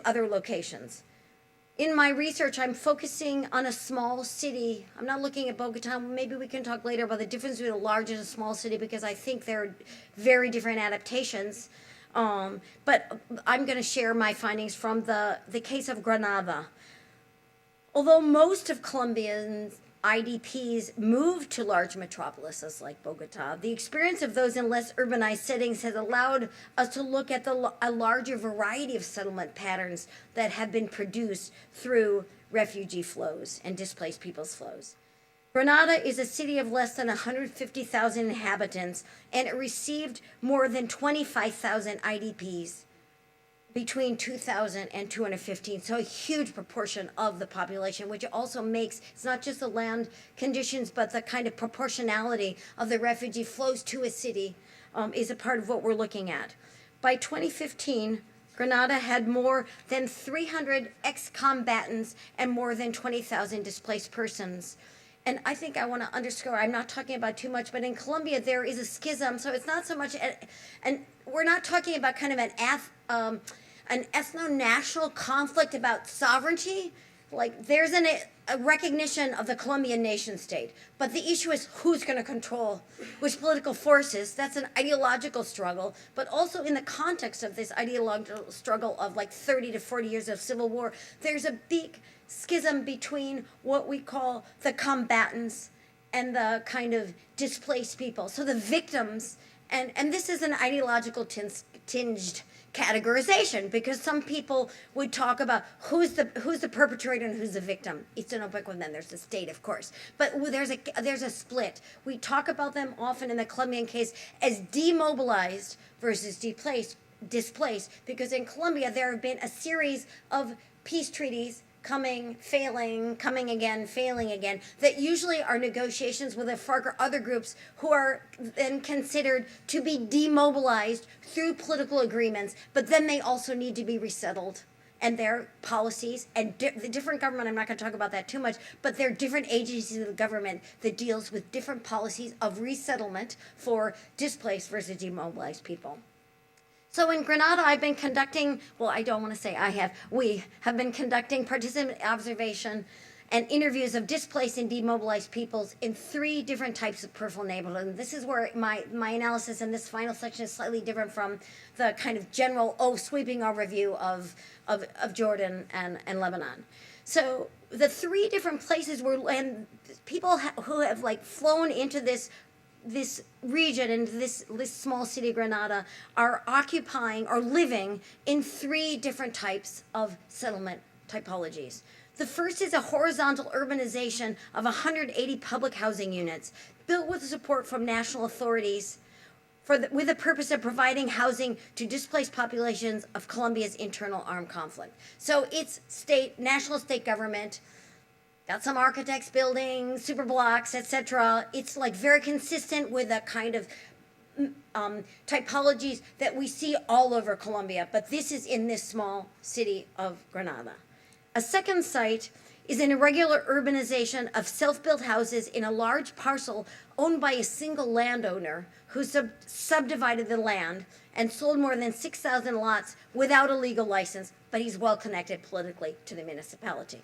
locations. In my research, I'm focusing on a small city. I'm not looking at Bogota. Maybe we can talk later about the difference between a large and a small city because I think they're very different adaptations. But I'm going to share my findings from the case of Granada. Although most of Colombian IDPs moved to large metropolises like Bogota, the experience of those in less urbanized settings has allowed us to look at a larger variety of settlement patterns that have been produced through refugee flows and displaced people's flows. Granada is a city of less than 150,000 inhabitants, and it received more than 25,000 IDPs between 2000 and 215. So a huge proportion of the population, which also makes, it's not just the land conditions, but the kind of proportionality of the refugee flows to a city is a part of what we're looking at. By 2015, Granada had more than 300 ex-combatants and more than 20,000 displaced persons. And I think I want to underscore, I'm not talking about too much, but in Colombia there is a schism, so it's not so much, and we're not talking about kind of an ethno-national conflict about sovereignty. Like, there's a recognition of the Colombian nation state, but the issue is who's going to control which political forces. That's an ideological struggle, but also in the context of this ideological struggle of like 30 to 40 years of civil war, there's a big schism between what we call the combatants and the kind of displaced people. So the victims, and this is an ideological tinged categorization, because some people would talk about who's the perpetrator and who's the victim. It's an open, and then there's the state, of course. But there's a split. We talk about them often in the Colombian case as demobilized versus displaced, because in Colombia there have been a series of peace treaties coming, failing, coming again, failing again, that usually are negotiations with the FARC or other groups who are then considered to be demobilized through political agreements, but then they also need to be resettled. And their policies and the different government, I'm not going to talk about that too much, but there are different agencies of the government that deals with different policies of resettlement for displaced versus demobilized people. So in Granada, I've been conducting, well, I don't want to say I have, we have been conducting participant observation and interviews of displaced and demobilized peoples in 3 different types of peripheral neighborhoods. And this is where my analysis in this final section is slightly different from the kind of general, sweeping overview of Jordan and Lebanon. So the 3 different places where people who have like flown into this region, and this small city, Granada, are occupying or living in 3 different types of settlement typologies. The first is a horizontal urbanization of 180 public housing units built with support from national authorities with the purpose of providing housing to displaced populations of Colombia's internal armed conflict. So it's national state government, got some architects building super blocks, etc. It's like very consistent with a kind of typologies that we see all over Colombia, but this is in this small city of Granada. A second site is an irregular urbanization of self-built houses in a large parcel owned by a single landowner who subdivided the land and sold more than 6,000 lots without a legal license, but he's well connected politically to the municipality.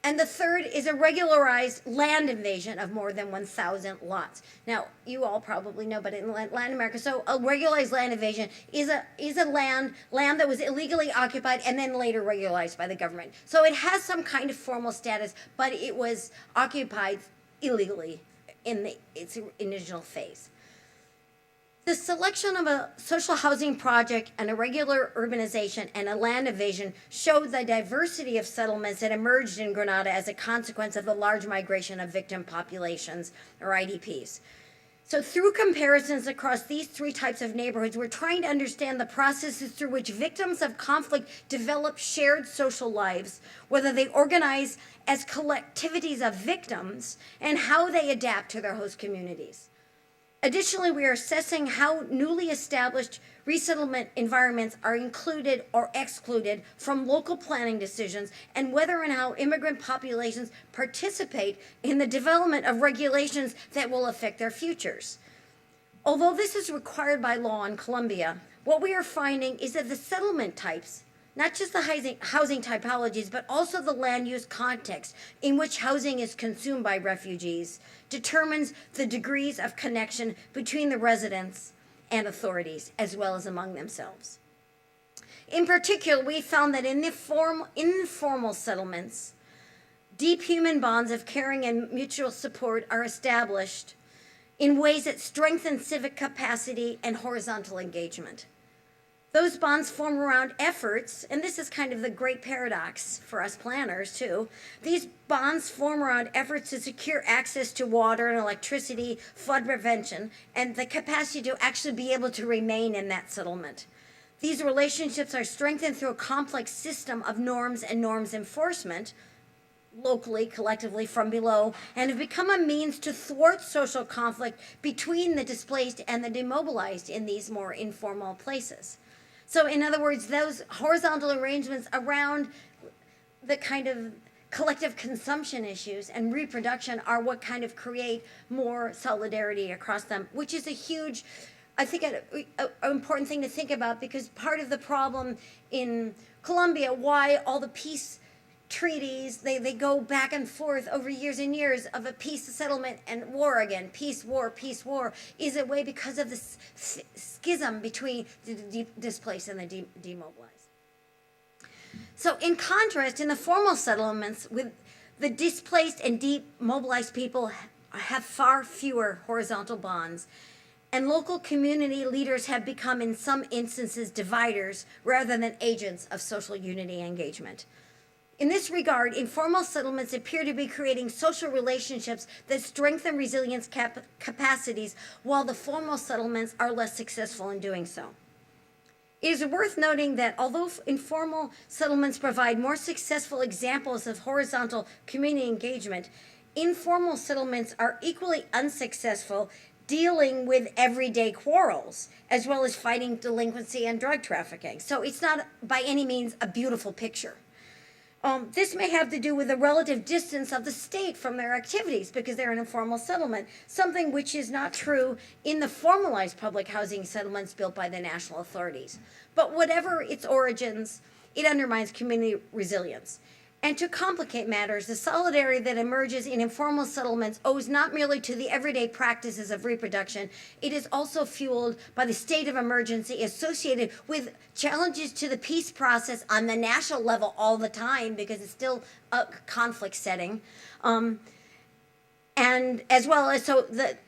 And the third is a regularized land invasion of more than 1,000 lots. Now, you all probably know, but in Latin America, so a regularized land invasion is a land that was illegally occupied and then later regularized by the government. So it has some kind of formal status, but it was occupied illegally in its initial phase. The selection of a social housing project, an irregular urbanization, and a land invasion showed the diversity of settlements that emerged in Granada as a consequence of the large migration of victim populations, or IDPs. So through comparisons across these 3 types of neighborhoods, we're trying to understand the processes through which victims of conflict develop shared social lives, whether they organize as collectivities of victims, and how they adapt to their host communities. Additionally, we are assessing how newly established resettlement environments are included or excluded from local planning decisions, and whether and how immigrant populations participate in the development of regulations that will affect their futures. Although this is required by law in Colombia, what we are finding is that the settlement types, not just the housing typologies, but also the land use context in which housing is consumed by refugees, determines the degrees of connection between the residents and authorities, as well as among themselves. In particular, we found that in the informal settlements, deep human bonds of caring and mutual support are established in ways that strengthen civic capacity and horizontal engagement. Those bonds form around efforts, and this is kind of the great paradox for us planners too. These bonds form around efforts to secure access to water and electricity, flood prevention, and the capacity to actually be able to remain in that settlement. These relationships are strengthened through a complex system of norms and norms enforcement, locally, collectively, from below, and have become a means to thwart social conflict between the displaced and the demobilized in these more informal places. So in other words, those horizontal arrangements around the kind of collective consumption issues and reproduction are what kind of create more solidarity across them, which is a huge, I think, an important thing to think about, because part of the problem in Colombia, why all the peace treaties, they go back and forth over years and years of a peace settlement and war again, peace, war, is a way because of this schism between the displaced and the demobilized. So in contrast, in the formal settlements, with the displaced and demobilized people have far fewer horizontal bonds, and local community leaders have become, in some instances, dividers rather than agents of social unity and engagement. In this regard, informal settlements appear to be creating social relationships that strengthen resilience capacities, while the formal settlements are less successful in doing so. It is worth noting that although informal settlements provide more successful examples of horizontal community engagement, informal settlements are equally unsuccessful dealing with everyday quarrels, as well as fighting delinquency and drug trafficking. So it's not by any means a beautiful picture. This may have to do with the relative distance of the state from their activities, because they're an informal settlement, something which is not true in the formalized public housing settlements built by the national authorities. But whatever its origins, it undermines community resilience. And to complicate matters, the solidarity that emerges in informal settlements owes not merely to the everyday practices of reproduction, it is also fueled by the state of emergency associated with challenges to the peace process on the national level all the time, because it's still a conflict setting. And as well as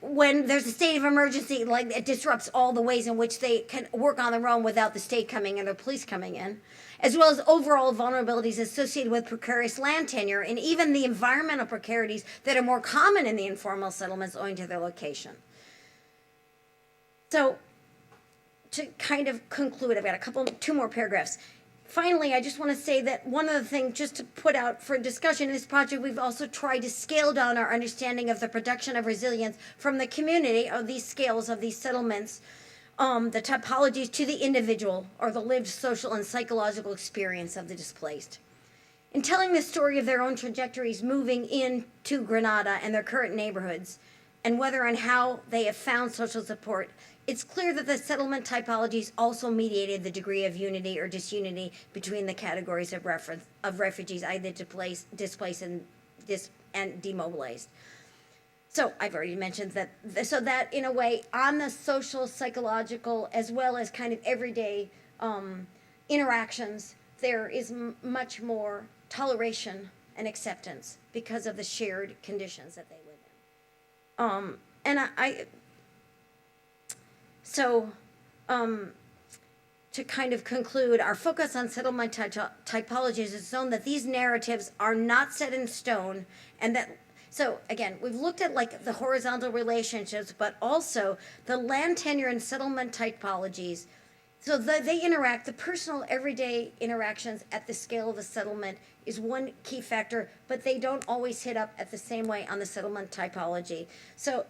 when there's a state of emergency, like it disrupts all the ways in which they can work on their own without the state coming in or police coming in, as well as overall vulnerabilities associated with precarious land tenure and even the environmental precarities that are more common in the informal settlements owing to their location. So to kind of conclude, I've got two more paragraphs. Finally, I just want to say that one of the things, just to put out for discussion in this project, we've also tried to scale down our understanding of the production of resilience from the community, of these scales of these settlements, the typologies, to the individual, or the lived social and psychological experience of the displaced. In telling the story of their own trajectories moving into Granada and their current neighborhoods, and whether and how they have found social support, it's clear that the settlement typologies also mediated the degree of unity or disunity between the categories of refugees, either displaced and demobilized. So I've already mentioned that, so that in a way, on the social, psychological, as well as kind of everyday interactions, there is much more toleration and acceptance because of the shared conditions that they live in. To kind of conclude, our focus on settlement typologies is shown that these narratives are not set in stone, and that, so again, we've looked at like the horizontal relationships, but also the land tenure and settlement typologies. So they interact, the personal everyday interactions at the scale of the settlement is one key factor, but they don't always hit up at the same way on the settlement typology. So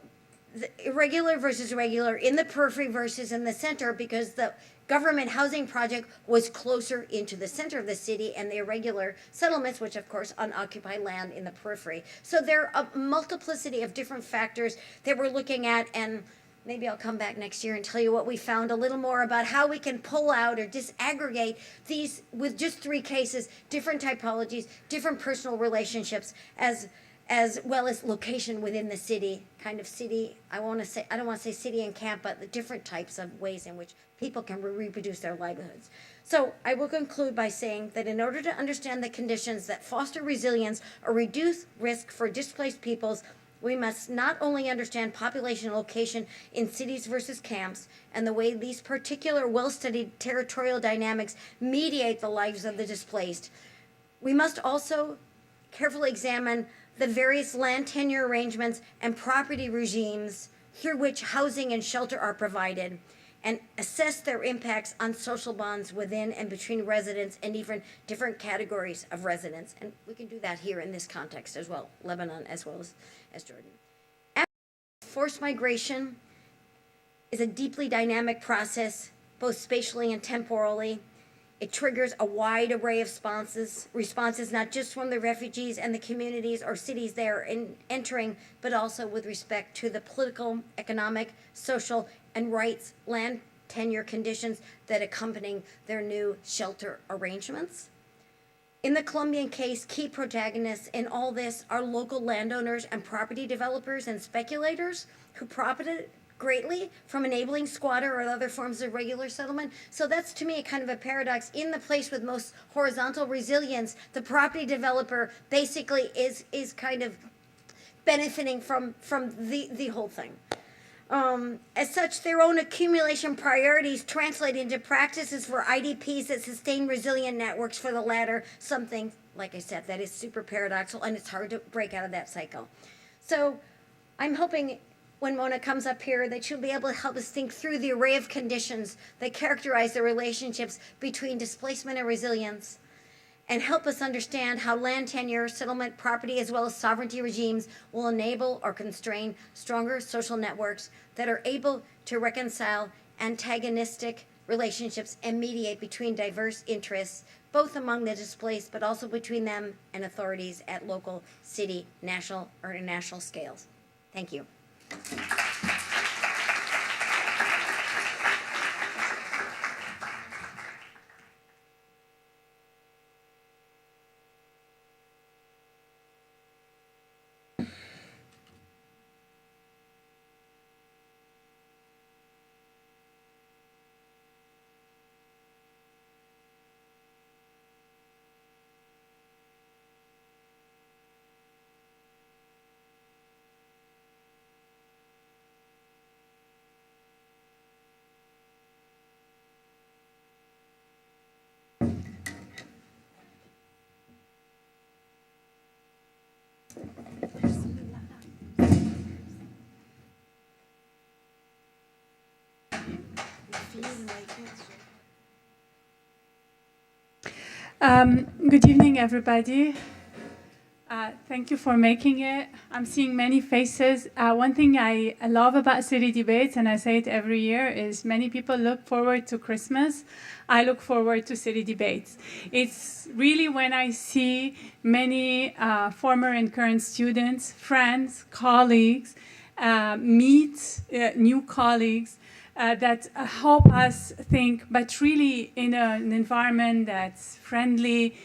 the irregular versus regular, in the periphery versus in the center, because the government housing project was closer into the center of the city, and the irregular settlements, which of course unoccupied land in the periphery. So there are a multiplicity of different factors that we're looking at, and maybe I'll come back next year and tell you what we found a little more about how we can pull out or disaggregate these, with just 3 cases, different typologies, different personal relationships, as well as location within the city, kind of city, I don't want to say city and camp, but the different types of ways in which people can reproduce their livelihoods. So I will conclude by saying that in order to understand the conditions that foster resilience or reduce risk for displaced peoples We must not only understand population location in cities versus camps and the way these particular well-studied territorial dynamics mediate the lives of the displaced, we must also carefully examine the various land tenure arrangements and property regimes through which housing and shelter are provided, and assess their impacts on social bonds within and between residents and even different categories of residents. And we can do that here in this context as well, Lebanon as well as Jordan. Forced migration is a deeply dynamic process, both spatially and temporally. It triggers a wide array of responses not just from the refugees and the communities or cities they are entering, but also with respect to the political, economic, social, and rights land tenure conditions that accompany their new shelter arrangements. In the Colombian case, key protagonists in all this are local landowners and property developers and speculators who profited greatly from enabling squatter or other forms of regular settlement. So that's, to me, kind of a paradox. In the place with most horizontal resilience, the property developer basically is kind of benefiting from the whole thing. As such, their own accumulation priorities translate into practices for IDPs that sustain resilient networks for the latter, something, like I said, that is super paradoxical, and it's hard to break out of that cycle. So I'm hoping when Mona comes up here that she'll be able to help us think through the array of conditions that characterize the relationships between displacement and resilience, and help us understand how land tenure, settlement, property, as well as sovereignty regimes will enable or constrain stronger social networks that are able to reconcile antagonistic relationships and mediate between diverse interests, both among the displaced, but also between them and authorities at local, city, national, or international scales. Thank you. Good evening, everybody. Thank you for making it. I'm seeing many faces. One thing I love about city debates, and I say it every year, is many people look forward to Christmas. I look forward to city debates. It's really when I see many former and current students, friends, colleagues, meet new colleagues, that help us think, but really in an environment that's friendly,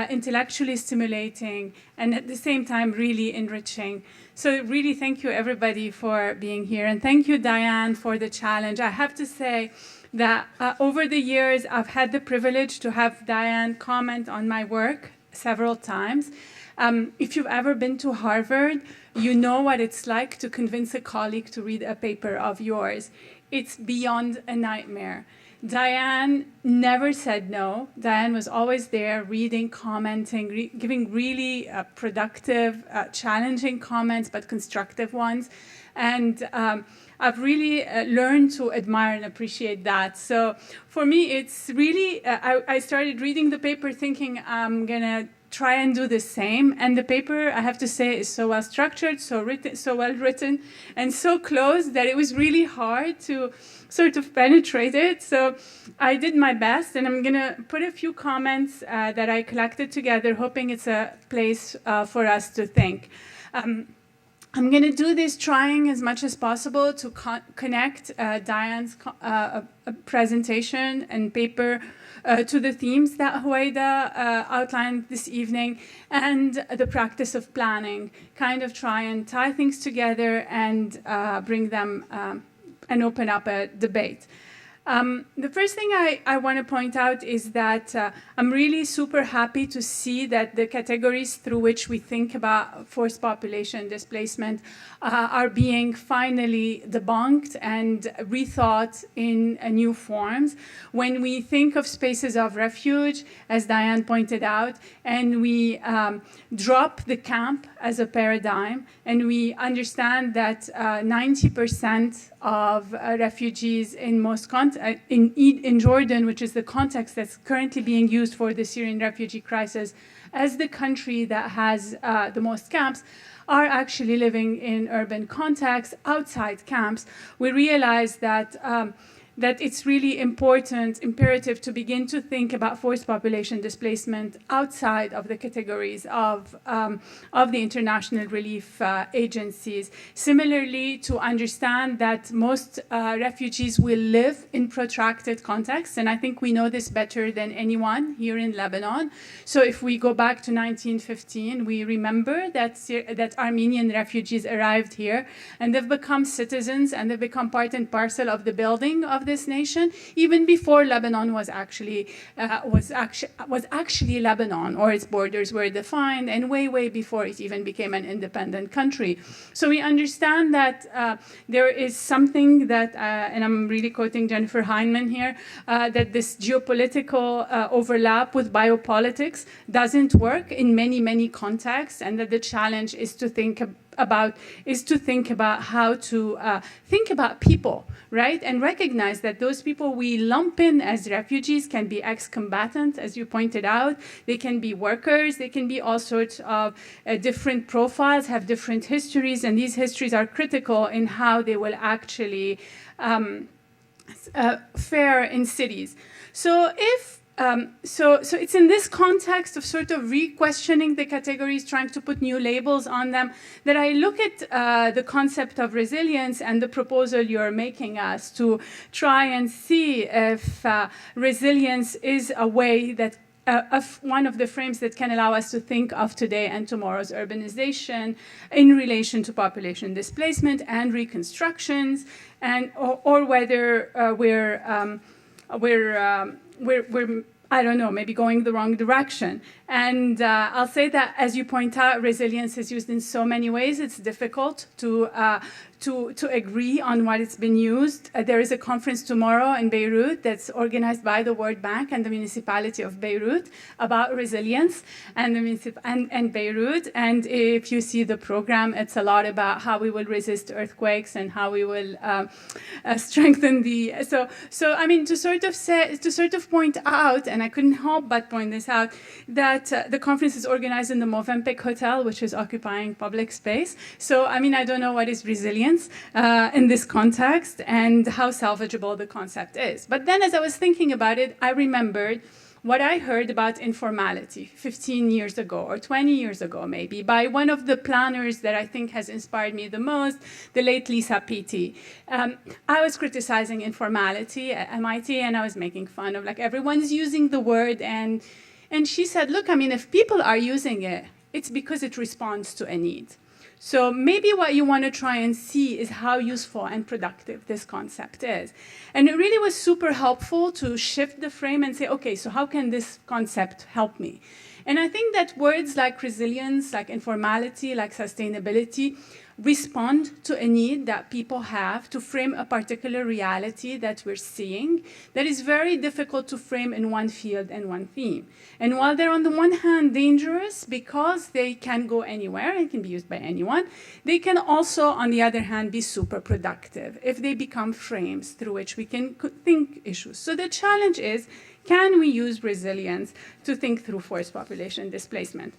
intellectually stimulating, and at the same time really enriching. So really thank you everybody for being here, and thank you Diane for the challenge. I have to say that over the years I've had the privilege to have Diane comment on my work several times. If you've ever been to Harvard, you know what it's like to convince a colleague to read a paper of yours. It's beyond a nightmare. Diane never said no. Diane was always there, reading, commenting, giving really productive, challenging comments, but constructive ones. And I've really learned to admire and appreciate that. So for me, it's really, I started reading the paper thinking I'm gonna try and do the same. And the paper, I have to say, is so well structured, so well written, and so close that it was really hard to sort of penetrate it. So I did my best, and I'm gonna put a few comments that I collected together, hoping it's a place for us to think. I'm going to do this trying as much as possible to connect Diane's presentation and paper to the themes that Huwaida outlined this evening, and the practice of planning, kind of try and tie things together and bring them and open up a debate. The first thing I want to point out is that I'm really super happy to see that the categories through which we think about forced population displacement are being finally debunked and rethought in new forms. When we think of spaces of refuge, as Diane pointed out, and we drop the camp as a paradigm, and we understand that 90% of refugees in in Jordan, which is the context that's currently being used for the Syrian refugee crisis, as the country that has the most camps, are actually living in urban contexts outside camps. We realize that that it's really imperative to begin to think about forced population displacement outside of the categories of the international relief agencies. Similarly, to understand that most refugees will live in protracted contexts, and I think we know this better than anyone here in Lebanon. So if we go back to 1915, we remember that Armenian refugees arrived here, and they've become citizens, and they've become part and parcel of the building of this nation, even before Lebanon was actually Lebanon, or its borders were defined, and way before it even became an independent country. So we understand that there is something that, and I'm really quoting Jennifer Heinemann here, that this geopolitical overlap with biopolitics doesn't work in many contexts, and that the challenge is to think about how to think about people, right? And recognize that those people we lump in as refugees can be ex-combatant, as you pointed out. They can be workers. They can be all sorts of different profiles, have different histories, and these histories are critical in how they will actually fare in cities. So it's in this context of sort of re-questioning the categories, trying to put new labels on them, that I look at the concept of resilience and the proposal you're making us to try and see if resilience is a way that one of the frames that can allow us to think of today and tomorrow's urbanization in relation to population displacement and reconstructions, and or whether we're I don't know, maybe going the wrong direction. And I'll say that, as you point out, resilience is used in so many ways. It's difficult to agree on what it's been used. There is a conference tomorrow in Beirut that's organized by the World Bank and the municipality of Beirut about resilience and Beirut. And if you see the program, it's a lot about how we will resist earthquakes and how we will strengthen the. So I mean, to sort of point out, and I couldn't help but point this out, that the conference is organized in the Movenpick Hotel, which is occupying public space. So I mean, I don't know what is resilience in this context and how salvageable the concept is. But then as I was thinking about it, I remembered what I heard about informality 15 years ago or 20 years ago maybe by one of the planners that I think has inspired me the most, the late Lisa Pitti. I was criticizing informality at MIT, and I was making fun of like everyone's using the word, and she said, look, I mean, if people are using it, it's because it responds to a need. So maybe what you want to try and see is how useful and productive this concept is. And it really was super helpful to shift the frame and say, okay, so how can this concept help me? And I think that words like resilience, like informality, like sustainability, respond to a need that people have to frame a particular reality that we're seeing that is very difficult to frame in one field and one theme. And while they're on the one hand dangerous because they can go anywhere and can be used by anyone, they can also, on the other hand, be super productive if they become frames through which we can think issues. So the challenge is, can we use resilience to think through forced population displacement?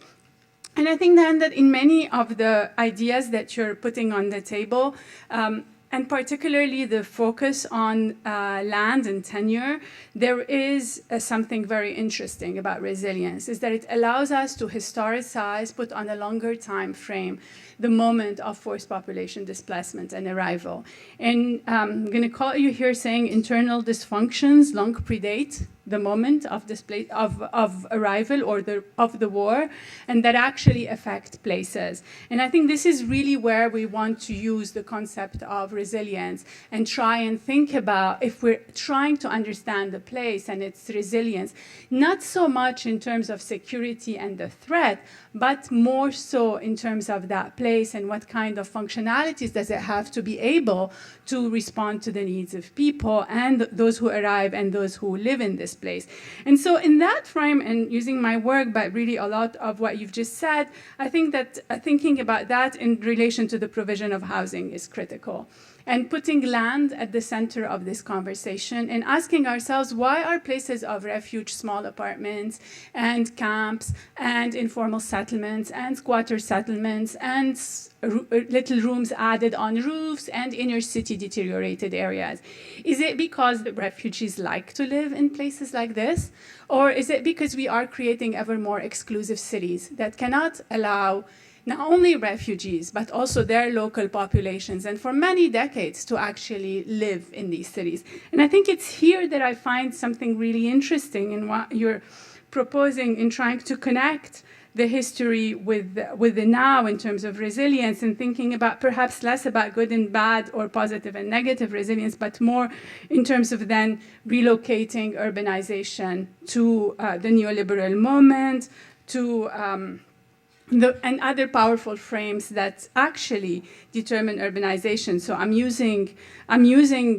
And I think then that in many of the ideas that you're putting on the table, and particularly the focus on land and tenure, there is something very interesting about resilience, is that it allows us to historicize, put on a longer time frame, the moment of forced population displacement and arrival. And I'm going to call you here saying internal dysfunctions long predate the moment of arrival or of the war, and that actually affect places. And I think this is really where we want to use the concept of resilience and try and think about, if we're trying to understand the place and its resilience, not so much in terms of security and the threat, but more so in terms of that place and what kind of functionalities does it have to be able to respond to the needs of people and those who arrive and those who live in this place. And so in that frame, and using my work, but really a lot of what you've just said, I think that thinking about that in relation to the provision of housing is critical. And putting land at the center of this conversation and asking ourselves, why are places of refuge small apartments and camps and informal settlements and squatter settlements and little rooms added on roofs and inner city deteriorated areas? Is it because the refugees like to live in places like this? Or is it because we are creating ever more exclusive cities that cannot allow not only refugees, but also their local populations, and for many decades to actually live in these cities? And I think it's here that I find something really interesting in what you're proposing in trying to connect the history with the now in terms of resilience, and thinking about perhaps less about good and bad or positive and negative resilience, but more in terms of then relocating urbanization to the neoliberal moment, to and other powerful frames that actually determine urbanization. So I'm using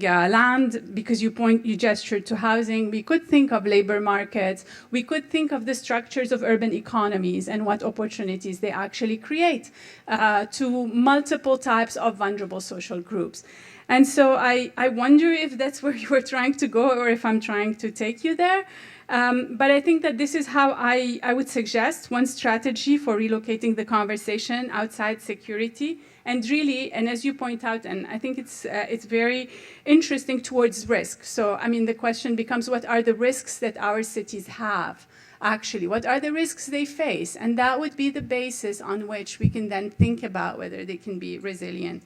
land because you gestured to housing. We could think of labor markets. We could think of the structures of urban economies and what opportunities they actually create to multiple types of vulnerable social groups. And so I wonder if that's where you were trying to go, or if I'm trying to take you there. But I think that this is how I would suggest one strategy for relocating the conversation outside security, and really, and as you point out, and I think it's very interesting, towards risk. So, I mean, the question becomes, what are the risks that our cities have? Actually, what are the risks they face? And that would be the basis on which we can then think about whether they can be resilient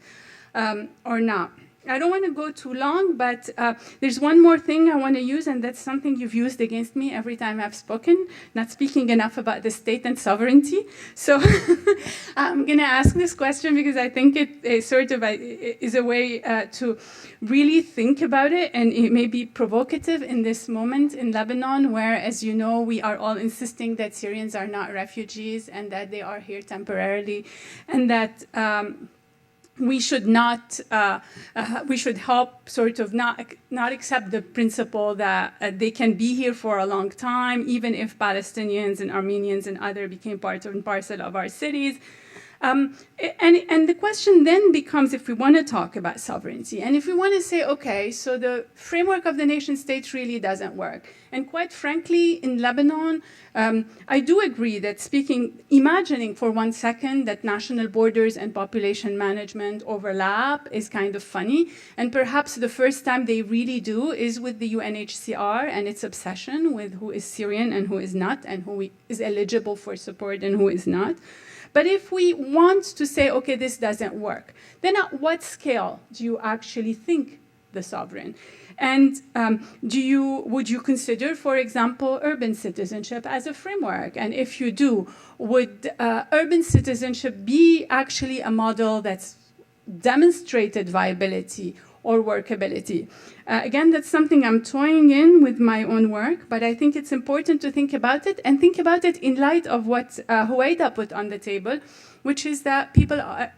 or not. I don't want to go too long, but there's one more thing I want to use, and that's something you've used against me every time I've spoken, not speaking enough about the state and sovereignty. So I'm going to ask this question because I think it is is a way to really think about it, and it may be provocative in this moment in Lebanon, where, as you know, we are all insisting that Syrians are not refugees and that they are here temporarily, and that we should not, we should help sort of not accept the principle that they can be here for a long time, even if Palestinians and Armenians and others became part and parcel of our cities. And the question then becomes, if we want to talk about sovereignty, and if we want to say, okay, so the framework of the nation state really doesn't work. And quite frankly, in Lebanon, I do agree that imagining for 1 second that national borders and population management overlap is kind of funny. And perhaps the first time they really do is with the UNHCR and its obsession with who is Syrian and who is not, and who is eligible for support and who is not. But if we want to say, okay, this doesn't work, then at what scale do you actually think the sovereign? And would you consider, for example, urban citizenship as a framework? And if you do, would urban citizenship be actually a model that's demonstrated viability or workability? Again, that's something I'm toying in with my own work, but I think it's important to think about it, and think about it in light of what Huwaida put on the table, which is that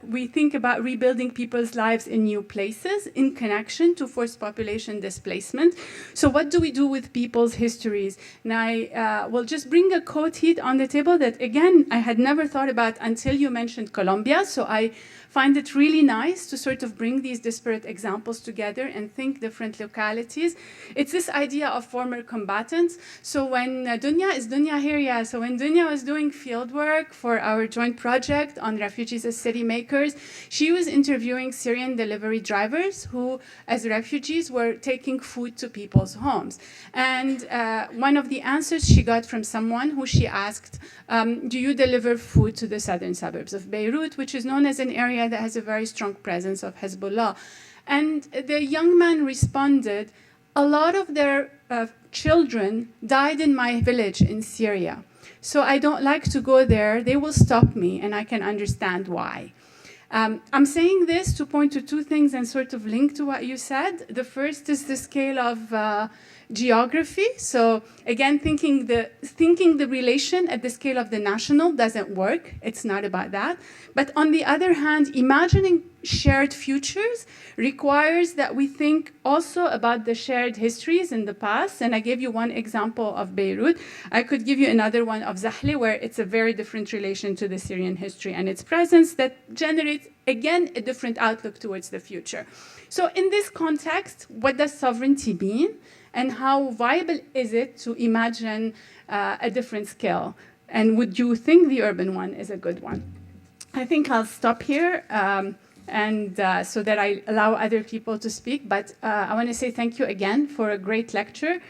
we think about rebuilding people's lives in new places in connection to forced population displacement. So what do we do with people's histories? And I will just bring a quote here on the table that, again, I had never thought about until you mentioned Colombia. So I find it really nice to sort of bring these disparate examples together and think different localities. It's this idea of former combatants. So when Dunya here? Yeah. So when Dunya was doing field work for our joint project on refugees as city makers, she was interviewing Syrian delivery drivers who, as refugees, were taking food to people's homes. And one of the answers she got from someone who she asked, do you deliver food to the southern suburbs of Beirut, which is known as an area that has a very strong presence of Hezbollah? And the young man responded, a lot of their children died in my village in Syria. So I don't like to go there. They will stop me, and I can understand why. I'm saying this to point to two things and sort of link to what you said. The first is the scale of geography. So again, thinking the relation at the scale of the national doesn't work. It's not about that. But on the other hand, imagining shared futures requires that we think also about the shared histories in the past. And I gave you one example of Beirut. I could give you another one of Zahle, where it's a very different relation to the Syrian history and its presence that generates, again, a different outlook towards the future. So in this context, what does sovereignty mean? And how viable is it to imagine a different scale? And would you think the urban one is a good one? I think I'll stop here so that I allow other people to speak. But I want to say thank you again for a great lecture.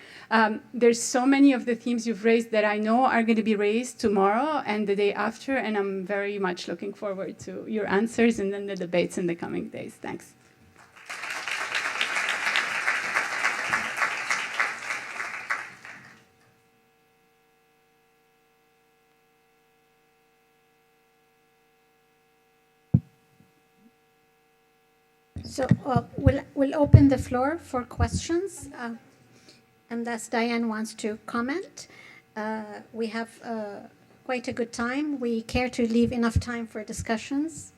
There's so many of the themes you've raised that I know are going to be raised tomorrow and the day after. And I'm very much looking forward to your answers and then the debates in the coming days. Thanks. So we'll open the floor for questions, unless Diane wants to comment. We have quite a good time. We care to leave enough time for discussions.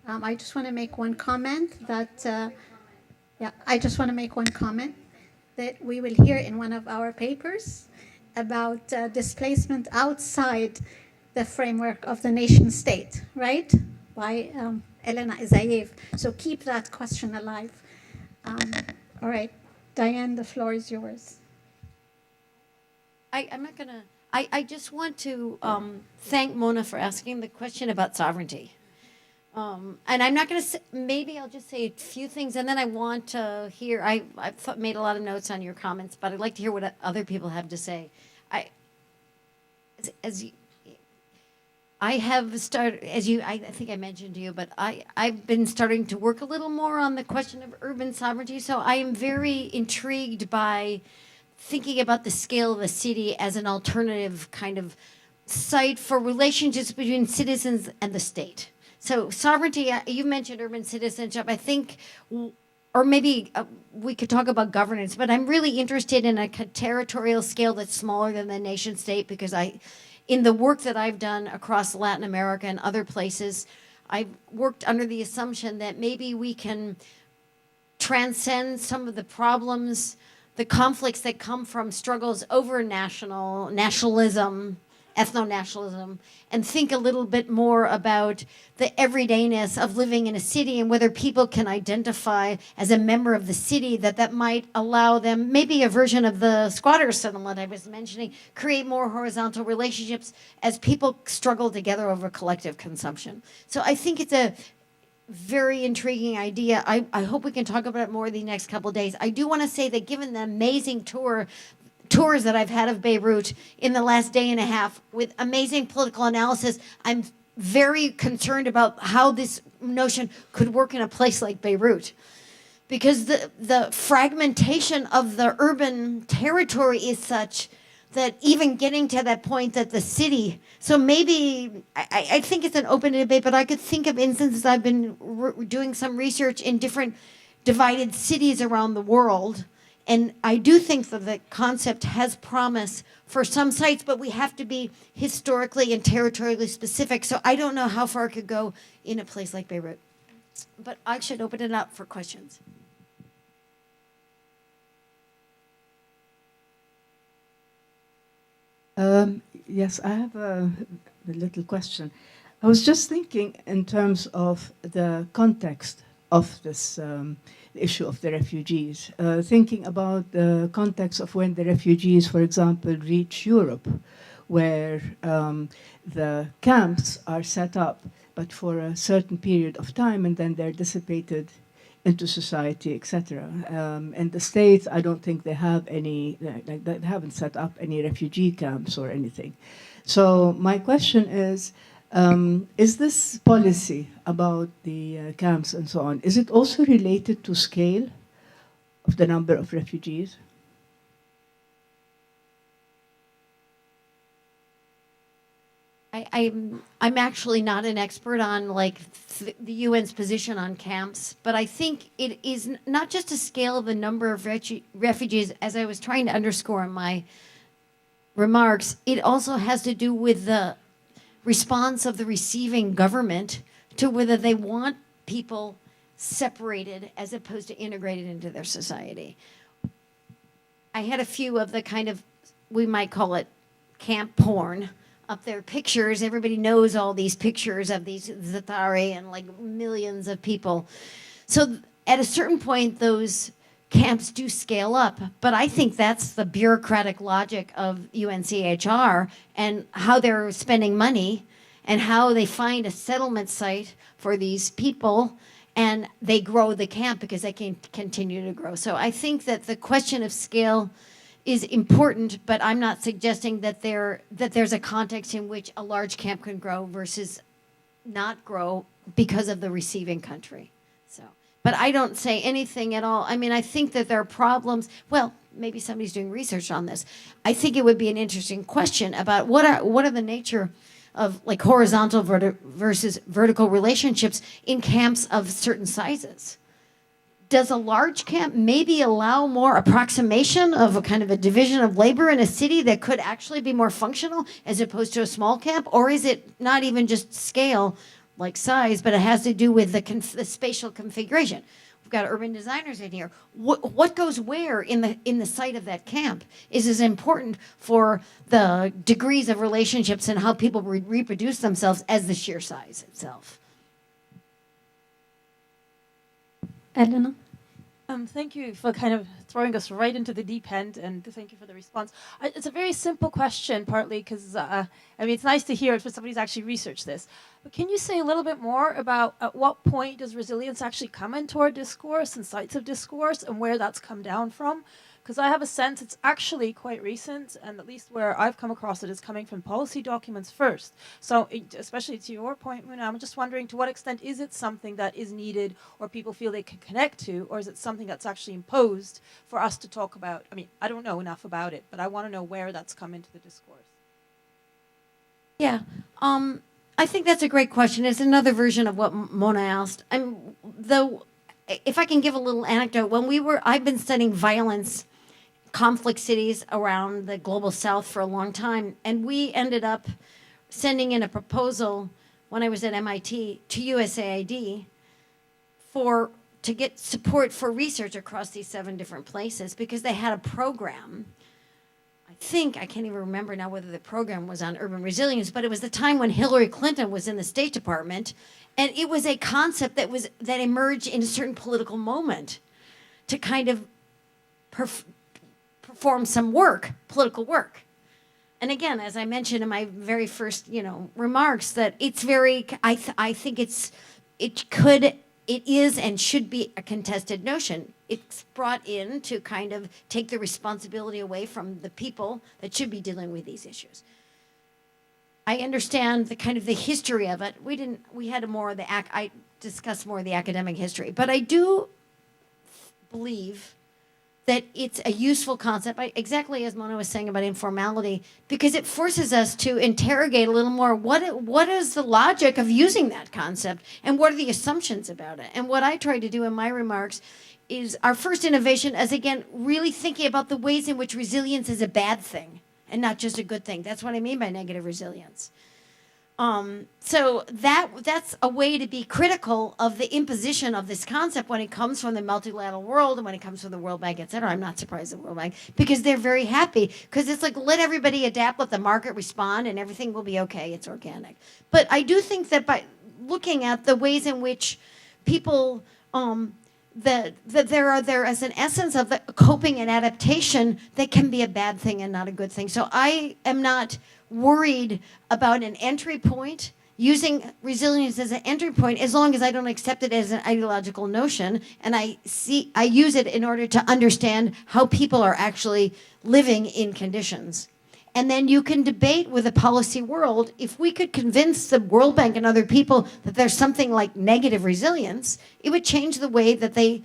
I just want to make one comment that, that we will hear in one of our papers about displacement outside the framework of the nation state, right? By Elena Isayev. So keep that question alive. All right, Diane, the floor is yours. I'm not gonna. I just want to thank Mona for asking the question about sovereignty. And I'm not gonna say, maybe I'll just say a few things, and then I want to hear. I've made a lot of notes on your comments, but I'd like to hear what other people have to say. I have started, I think I mentioned to you, but I've been starting to work a little more on the question of urban sovereignty. So I am very intrigued by thinking about the scale of the city as an alternative kind of site for relationships between citizens and the state. So sovereignty, you mentioned urban citizenship, I think, or maybe we could talk about governance, but I'm really interested in a territorial scale that's smaller than the nation state, because in the work that I've done across Latin America and other places, I've worked under the assumption that maybe we can transcend some of the problems, the conflicts that come from struggles over nationalism, ethno-nationalism, and think a little bit more about the everydayness of living in a city and whether people can identify as a member of the city, that might allow them, maybe a version of the squatter settlement I was mentioning, create more horizontal relationships as people struggle together over collective consumption. So I think it's a very intriguing idea. I hope we can talk about it more the next couple of days. I do want to say that given the amazing tours that I've had of Beirut in the last day and a half with amazing political analysis, I'm very concerned about how this notion could work in a place like Beirut. Because the fragmentation of the urban territory is such that even getting to that point that the city, so maybe, I think it's an open debate, but I could think of instances. I've been doing some research in different divided cities around the world, and I do think that the concept has promise for some sites, but we have to be historically and territorially specific. So I don't know how far it could go in a place like Beirut. But I should open it up for questions. Yes, I have a little question. I was just thinking in terms of the context of this issue of the refugees, thinking about the context of when the refugees, for example, reach Europe, where the camps are set up, but for a certain period of time, and then they're dissipated into society, etc. And the states, I don't think they have any, they haven't set up any refugee camps or anything. So my question is this policy about the camps and so on, is it also related to scale of the number of refugees? I'm actually not an expert on like the UN's position on camps, but I think it is not just to scale the number of refugees, as I was trying to underscore in my remarks. It also has to do with the response of the receiving government to whether they want people separated as opposed to integrated into their society. I had a few of the kind of, we might call it camp porn up there, pictures. Everybody knows all these pictures of these Zatari and like millions of people. So at a certain point, those camps do scale up, but I think that's the bureaucratic logic of UNCHR and how they're spending money and how they find a settlement site for these people, and they grow the camp because they can continue to grow. So I think that the question of scale is important, but I'm not suggesting that there's a context in which a large camp can grow versus not grow because of the receiving country. So, but I don't say anything at all. I mean, I think that there are problems. Well, maybe somebody's doing research on this. I think it would be an interesting question about what are the nature of like horizontal versus vertical relationships in camps of certain sizes. Does a large camp maybe allow more approximation of a kind of a division of labor in a city that could actually be more functional as opposed to a small camp? Or is it not even just scale, like size, but it has to do with the spatial configuration? We've got urban designers in here. What goes where in the site of that camp is as important for the degrees of relationships and how people reproduce themselves as the sheer size itself. Elena? Thank you for kind of throwing us right into the deep end, and thank you for the response. It's a very simple question, partly because, I mean, it's nice to hear it from somebody who's actually researched this. But can you say a little bit more about at what point does resilience actually come into our discourse and sites of discourse and where that's come down from? Because I have a sense it's actually quite recent, and at least where I've come across it is coming from policy documents first. So especially to your point, Muna, I'm just wondering to what extent is it something that is needed or people feel they can connect to, or is it something that's actually imposed for us to talk about? I mean, I don't know enough about it, but I want to know where that's come into the discourse. Yeah, I think that's a great question. It's another version of what Mona asked. If I can give a little anecdote, I've been studying violence, conflict cities around the global south for a long time, and we ended up sending in a proposal when I was at MIT to USAID to get support for research across these 7 different places because they had a program. I can't even remember now whether the program was on urban resilience, but it was the time when Hillary Clinton was in the State Department, and it was a concept that emerged in a certain political moment to kind of perform some political work. And again, as I mentioned in my very first, remarks, that it's very, I think it is and should be a contested notion. It's brought in to kind of take the responsibility away from the people that should be dealing with these issues. I understand the history of it. We had I discussed more of the academic history, but I do believe that it's a useful concept, exactly as Mona was saying about informality, because it forces us to interrogate a little more what is the logic of using that concept and what are the assumptions about it. And what I tried to do in my remarks is our first innovation is, again, really thinking about the ways in which resilience is a bad thing and not just a good thing. That's what I mean by negative resilience. So that's a way to be critical of the imposition of this concept when it comes from the multilateral world and when it comes from the World Bank, et cetera. I'm not surprised at the World Bank because they're very happy because it's like, let everybody adapt, let the market respond, and everything will be okay. It's organic. But I do think that by looking at the ways in which people, that there is an essence of the coping and adaptation that can be a bad thing and not a good thing. So I am not worried about an entry point, using resilience as an entry point, as long as I don't accept it as an ideological notion, and I use it in order to understand how people are actually living in conditions. And then you can debate with the policy world. If we could convince the World Bank and other people that there's something like negative resilience, it would change the way that they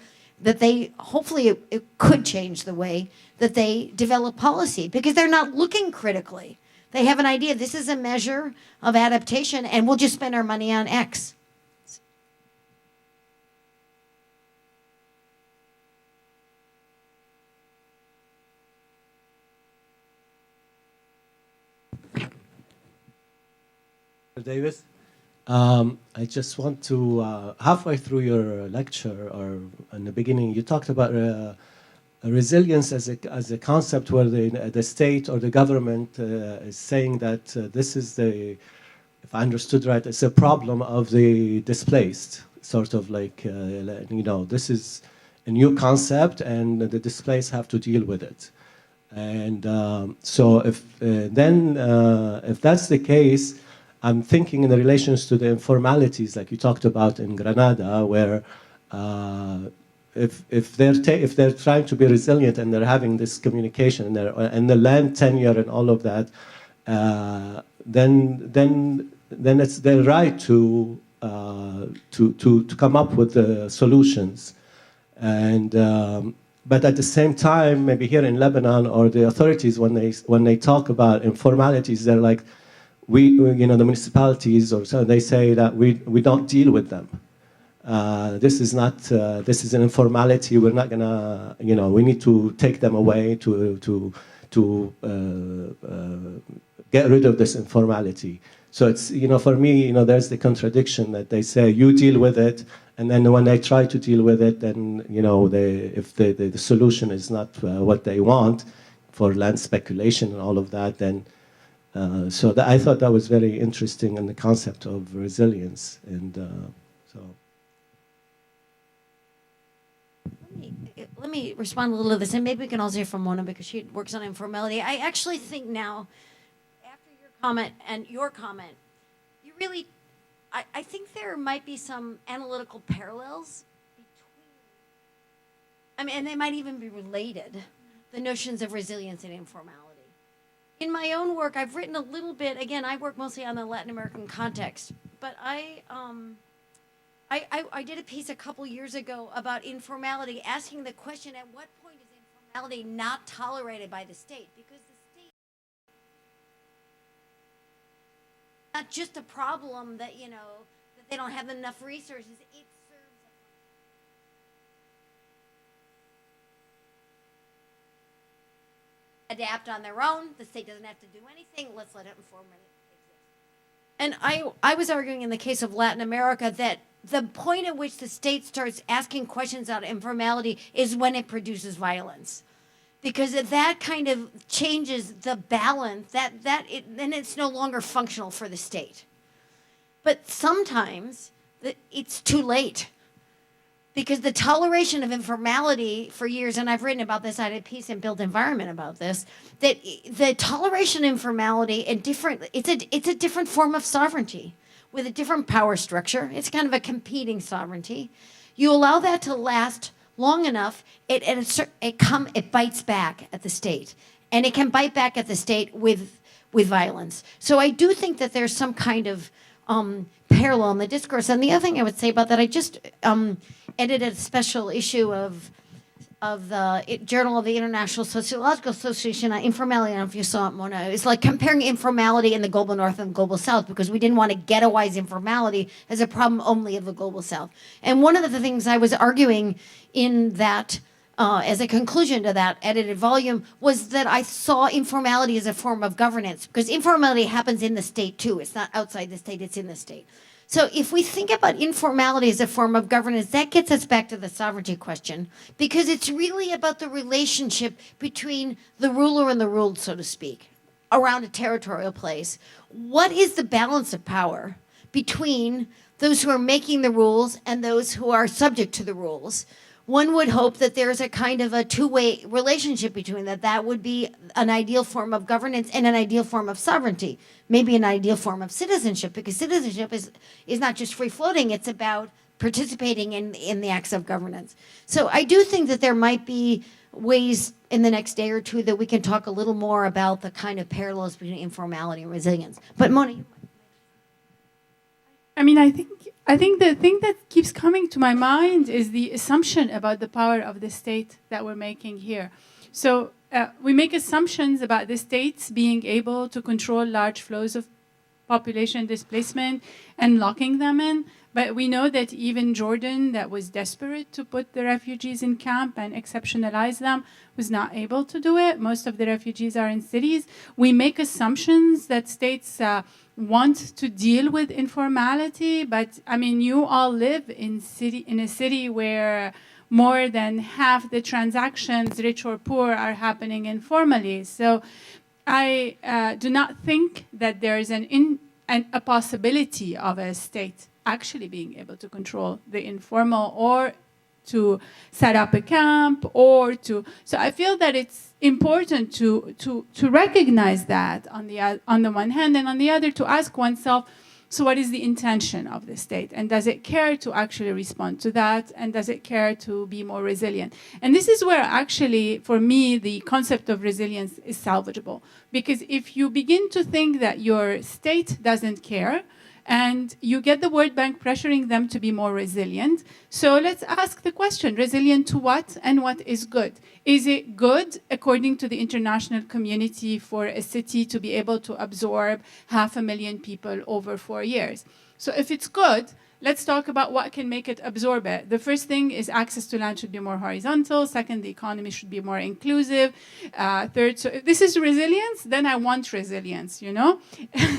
hopefully it could change the way that they develop policy, because they're not looking critically. They have an idea, this is a measure of adaptation, and we'll just spend our money on X. Davis, I just want to, halfway through your lecture, or in the beginning, you talked about resilience as a concept where the state or the government is saying that this is the, if I understood right, it's a problem of the displaced, sort of like, this is a new concept and the displaced have to deal with it. And so if that's the case, I'm thinking in the relations to the informalities, like you talked about in Granada, where if they're trying to be resilient and they're having this communication and the land tenure and all of that, then it's their right to come up with the solutions. And but at the same time, maybe here in Lebanon or the authorities, when they talk about informalities, they're like, the municipalities or so, they say that we don't deal with them. This is an informality. We're not gonna, we need to take them away to get rid of this informality. So it's, for me, there's the contradiction that they say you deal with it, and then when they try to deal with it, then if the solution is not what they want for land speculation and all of that, then. So I thought that was very interesting in the concept of resilience, and so. Let me respond a little to this, and maybe we can also hear from Mona because she works on informality. I actually think now, after your comment and your comment, you really, I think there might be some analytical parallels between, and they might even be related, the notions of resilience and informality. In my own work, I've written a little bit, again, I work mostly on the Latin American context, but I did a piece a couple years ago about informality, asking the question, at what point is informality not tolerated by the state? Because the state, not just a problem that, that they don't have enough resources, it serves adapt on their own. The state doesn't have to do anything. Let's let it inform it exist. And I was arguing in the case of Latin America that the point at which the state starts asking questions about informality is when it produces violence. Because that kind of changes the balance, then it's no longer functional for the state. But sometimes it's too late. Because the toleration of informality for years, and I've written about this, I did a piece in Built Environment about this, that the toleration of informality it's a different form of sovereignty with a different power structure. It's kind of a competing sovereignty. You allow that to last long enough, it bites back at the state. And it can bite back at the state with violence. So I do think that there's some kind of parallel in the discourse. And the other thing I would say about that, I just edited a special issue of the Journal of the International Sociological Association on informality. I don't know if you saw it, Mona. It's like comparing informality in the global north and global south, because we didn't want to ghettoize informality as a problem only of the global south. And one of the things I was arguing in that, as a conclusion to that edited volume, was that I saw informality as a form of governance, because informality happens in the state too. It's not outside the state, it's in the state. So if we think about informality as a form of governance, that gets us back to the sovereignty question, because it's really about the relationship between the ruler and the ruled, so to speak, around a territorial place. What is the balance of power between those who are making the rules and those who are subject to the rules? One would hope that there's a kind of a two-way relationship between that. That would be an ideal form of governance and an ideal form of sovereignty. Maybe an ideal form of citizenship, because citizenship is not just free-floating, it's about participating in the acts of governance. So I do think that there might be ways in the next day or two that we can talk a little more about the kind of parallels between informality and resilience. But Mona, I think the thing that keeps coming to my mind is the assumption about the power of the state that we're making here. So we make assumptions about the states being able to control large flows of population displacement and locking them in. But we know that even Jordan, that was desperate to put the refugees in camp and exceptionalize them, was not able to do it. Most of the refugees are in cities. We make assumptions that states want to deal with informality, but I mean, you all live in a city where more than half the transactions, rich or poor, are happening informally. So I do not think that there is a possibility of a state actually being able to control the informal or to set up a camp or to. So I feel that it's important to recognize that on the one hand, and on the other to ask oneself, so what is the intention of the state? And does it care to actually respond to that? And does it care to be more resilient? And this is where actually, for me, the concept of resilience is salvageable. Because if you begin to think that your state doesn't care, and you get the World Bank pressuring them to be more resilient. So let's ask the question, resilient to what and what is good? Is it good, according to the international community, for a city to be able to absorb 500,000 people over 4 years? So if it's good, let's talk about what can make it absorb it. The first thing is access to land should be more horizontal. Second, the economy should be more inclusive. Third, so if this is resilience, then I want resilience, you know?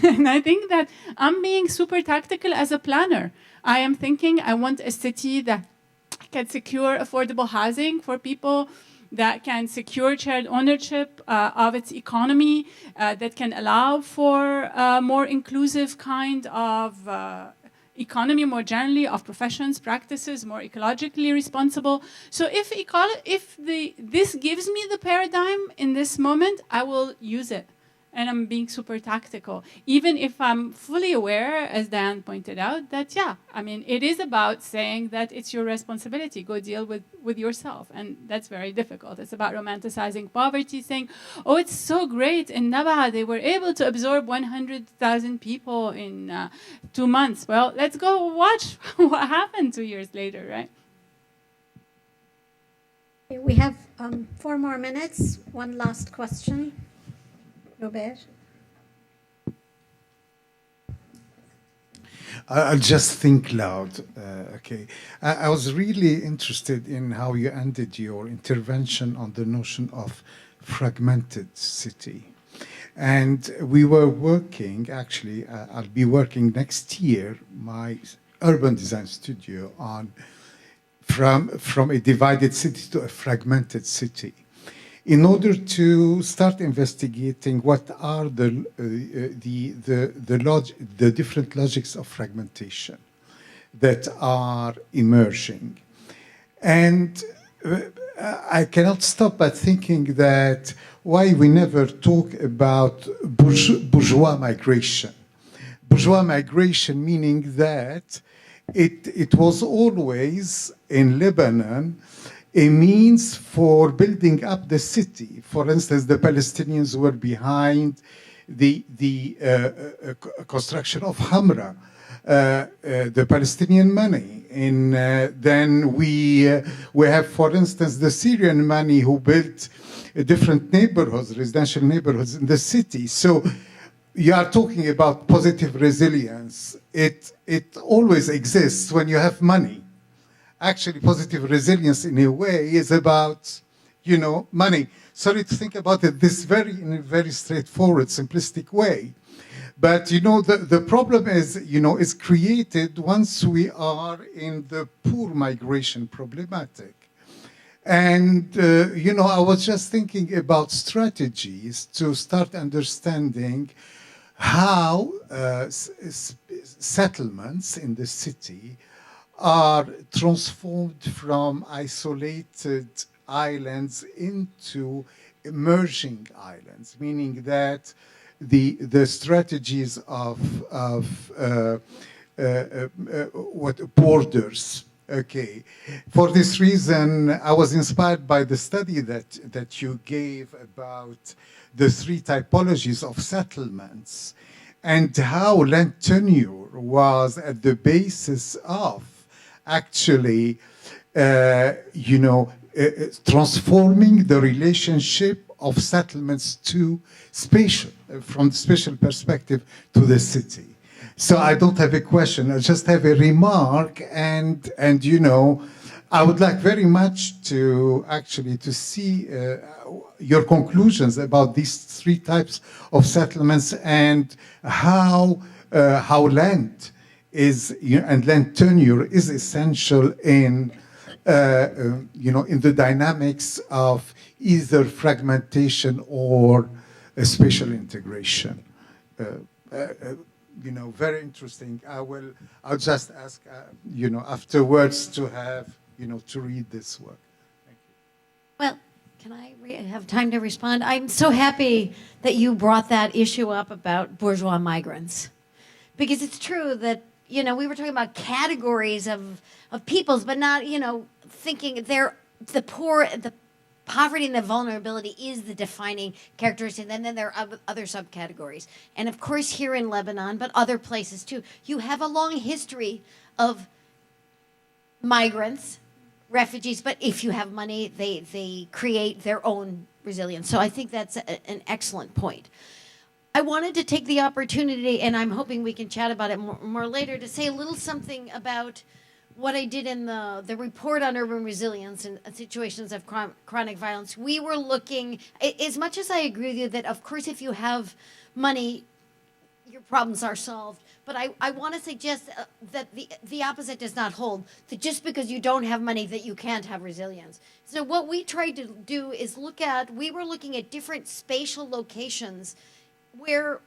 And I think that I'm being super tactical as a planner. I am thinking I want a city that can secure affordable housing for people, that can secure shared ownership of its economy, that can allow for a more inclusive kind of economy more generally, of professions, practices, more ecologically responsible. So if this gives me the paradigm in this moment, I will use it. And I'm being super tactical, even if I'm fully aware, as Diane pointed out, that, yeah, I mean, it is about saying that it's your responsibility. Go deal with yourself. And that's very difficult. It's about romanticizing poverty, saying, oh, it's so great. In Nabaha, they were able to absorb 100,000 people in 2 months. Well, let's go watch what happened 2 years later, right? We have 4 more minutes. One last question. Robert? I'll just think loud, okay. I was really interested in how you ended your intervention on the notion of fragmented city. And we were working, actually, I'll be working next year, my urban design studio, on from a divided city to a fragmented city, in order to start investigating what are the different logics of fragmentation that are emerging. And I cannot stop but thinking that why we never talk about bourgeois migration. Bourgeois migration meaning that it was always in Lebanon a means for building up the city. For instance, the Palestinians were behind the construction of Hamra, the Palestinian money. And then we have, for instance, the Syrian money who built different neighborhoods, residential neighborhoods in the city. So you are talking about positive resilience. It always exists when you have money. Actually, positive resilience in a way is about, you know, money. Sorry to think about it in a very straightforward, simplistic way. But, you know, the problem is, you know, is created once we are in the poor migration problematic. And, you know, I was just thinking about strategies to start understanding how settlements in the city are transformed from isolated islands into emerging islands, meaning that the strategies of what borders. Okay, for this reason, I was inspired by the study that you gave about the 3 typologies of settlements and how land tenure was at the basis of actually, you know, transforming the relationship of settlements to spatial, from the spatial perspective to the city. So I don't have a question, I just have a remark, and you know, I would like very much to actually to see your conclusions about these three types of settlements and how land is, and land tenure is essential in in the dynamics of either fragmentation or spatial integration. Very interesting. I'll just ask, afterwards to have, to read this work. Thank you. Well, can I have time to respond? I'm so happy that you brought that issue up about bourgeois migrants. Because it's true that, we were talking about categories of peoples, but not, thinking they're the poor, the poverty and the vulnerability is the defining characteristic, and then there are other subcategories. And of course here in Lebanon, but other places too, you have a long history of migrants, refugees, but if you have money, they create their own resilience. So I think that's an excellent point. I wanted to take the opportunity, and I'm hoping we can chat about it more later, to say a little something about what I did in the report on urban resilience and situations of chronic violence. We were looking, as much as I agree with you that, of course, if you have money, your problems are solved. But I want to suggest that the opposite does not hold, that just because you don't have money that you can't have resilience. So what we tried to do is we were looking at different spatial locations where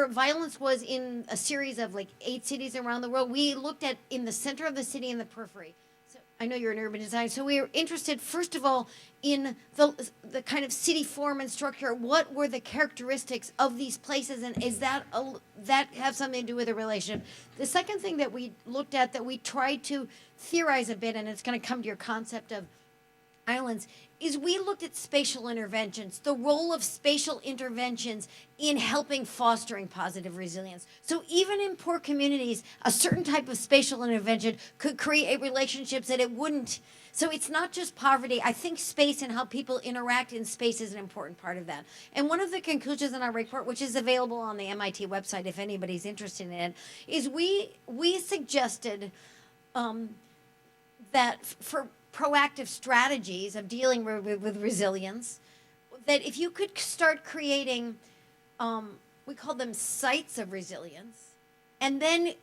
violence was in a series of like 8 cities around the world. We looked at in the center of the city and the periphery. So I know you're an urban designer, so we were interested, first of all, in the kind of city form and structure. What were the characteristics of these places, and is that have something to do with a relationship? The second thing that we looked at, that we tried to theorize a bit, and it's going to come to your concept of islands, is we looked at spatial interventions, the role of spatial interventions in helping fostering positive resilience. So even in poor communities, a certain type of spatial intervention could create relationships that it wouldn't. So it's not just poverty. I think space and how people interact in space is an important part of that. And one of the conclusions in our report, which is available on the MIT website if anybody's interested in it, is we suggested that for proactive strategies of dealing with resilience, that if you could start creating, we call them sites of resilience, and then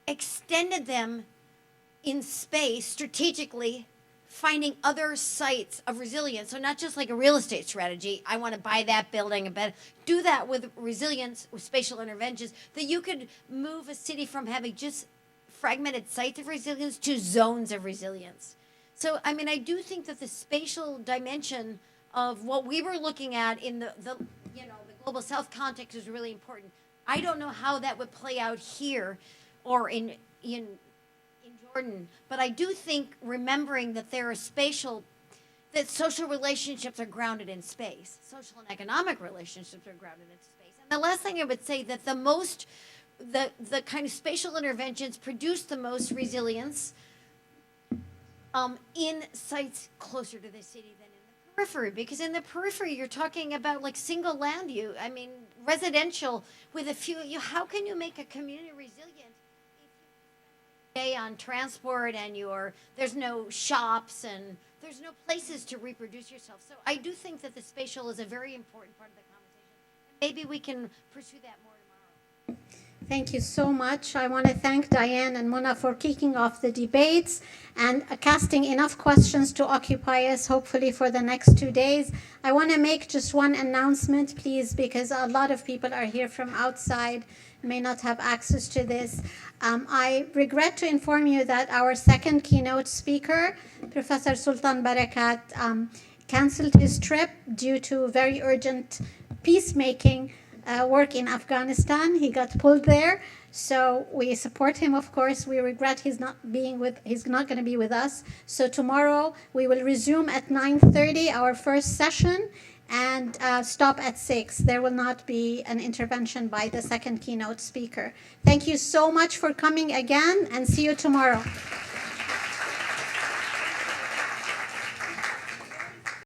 extended them in space strategically, finding other sites of resilience. So not just like a real estate strategy, I want to buy that building, but do that with resilience, with spatial interventions, that you could move a city from having just fragmented sites of resilience to zones of resilience. So, I mean, I do think that the spatial dimension of what we were looking at in the global south context is really important. I don't know how that would play out here or in Jordan, but I do think remembering that there are that social relationships are grounded in space. Social and economic relationships are grounded in space. And the last thing I would say, that the kind of spatial interventions produce the most resilience in sites closer to the city than in the periphery, because in the periphery you're talking about like single land residential with a few. How can you make a community resilient if you spend a day on transport and there's no shops and there's no places to reproduce yourself? So I do think that the spatial is a very important part of the conversation. Maybe we can pursue that more tomorrow. Thank you so much. I want to thank Diane and Mona for kicking off the debates and casting enough questions to occupy us, hopefully, for the next 2 days. I want to make just one announcement, please, because a lot of people are here from outside, may not have access to this. I regret to inform you that our second keynote speaker, Professor Sultan Barakat, canceled his trip due to very urgent peacemaking work in Afghanistan. He got pulled there, so we support him, of course. We regret he's not going to be with us. So tomorrow we will resume at 9:30 our first session and stop at 6. There will not be an intervention by the second keynote speaker. Thank you so much for coming again, and see you tomorrow.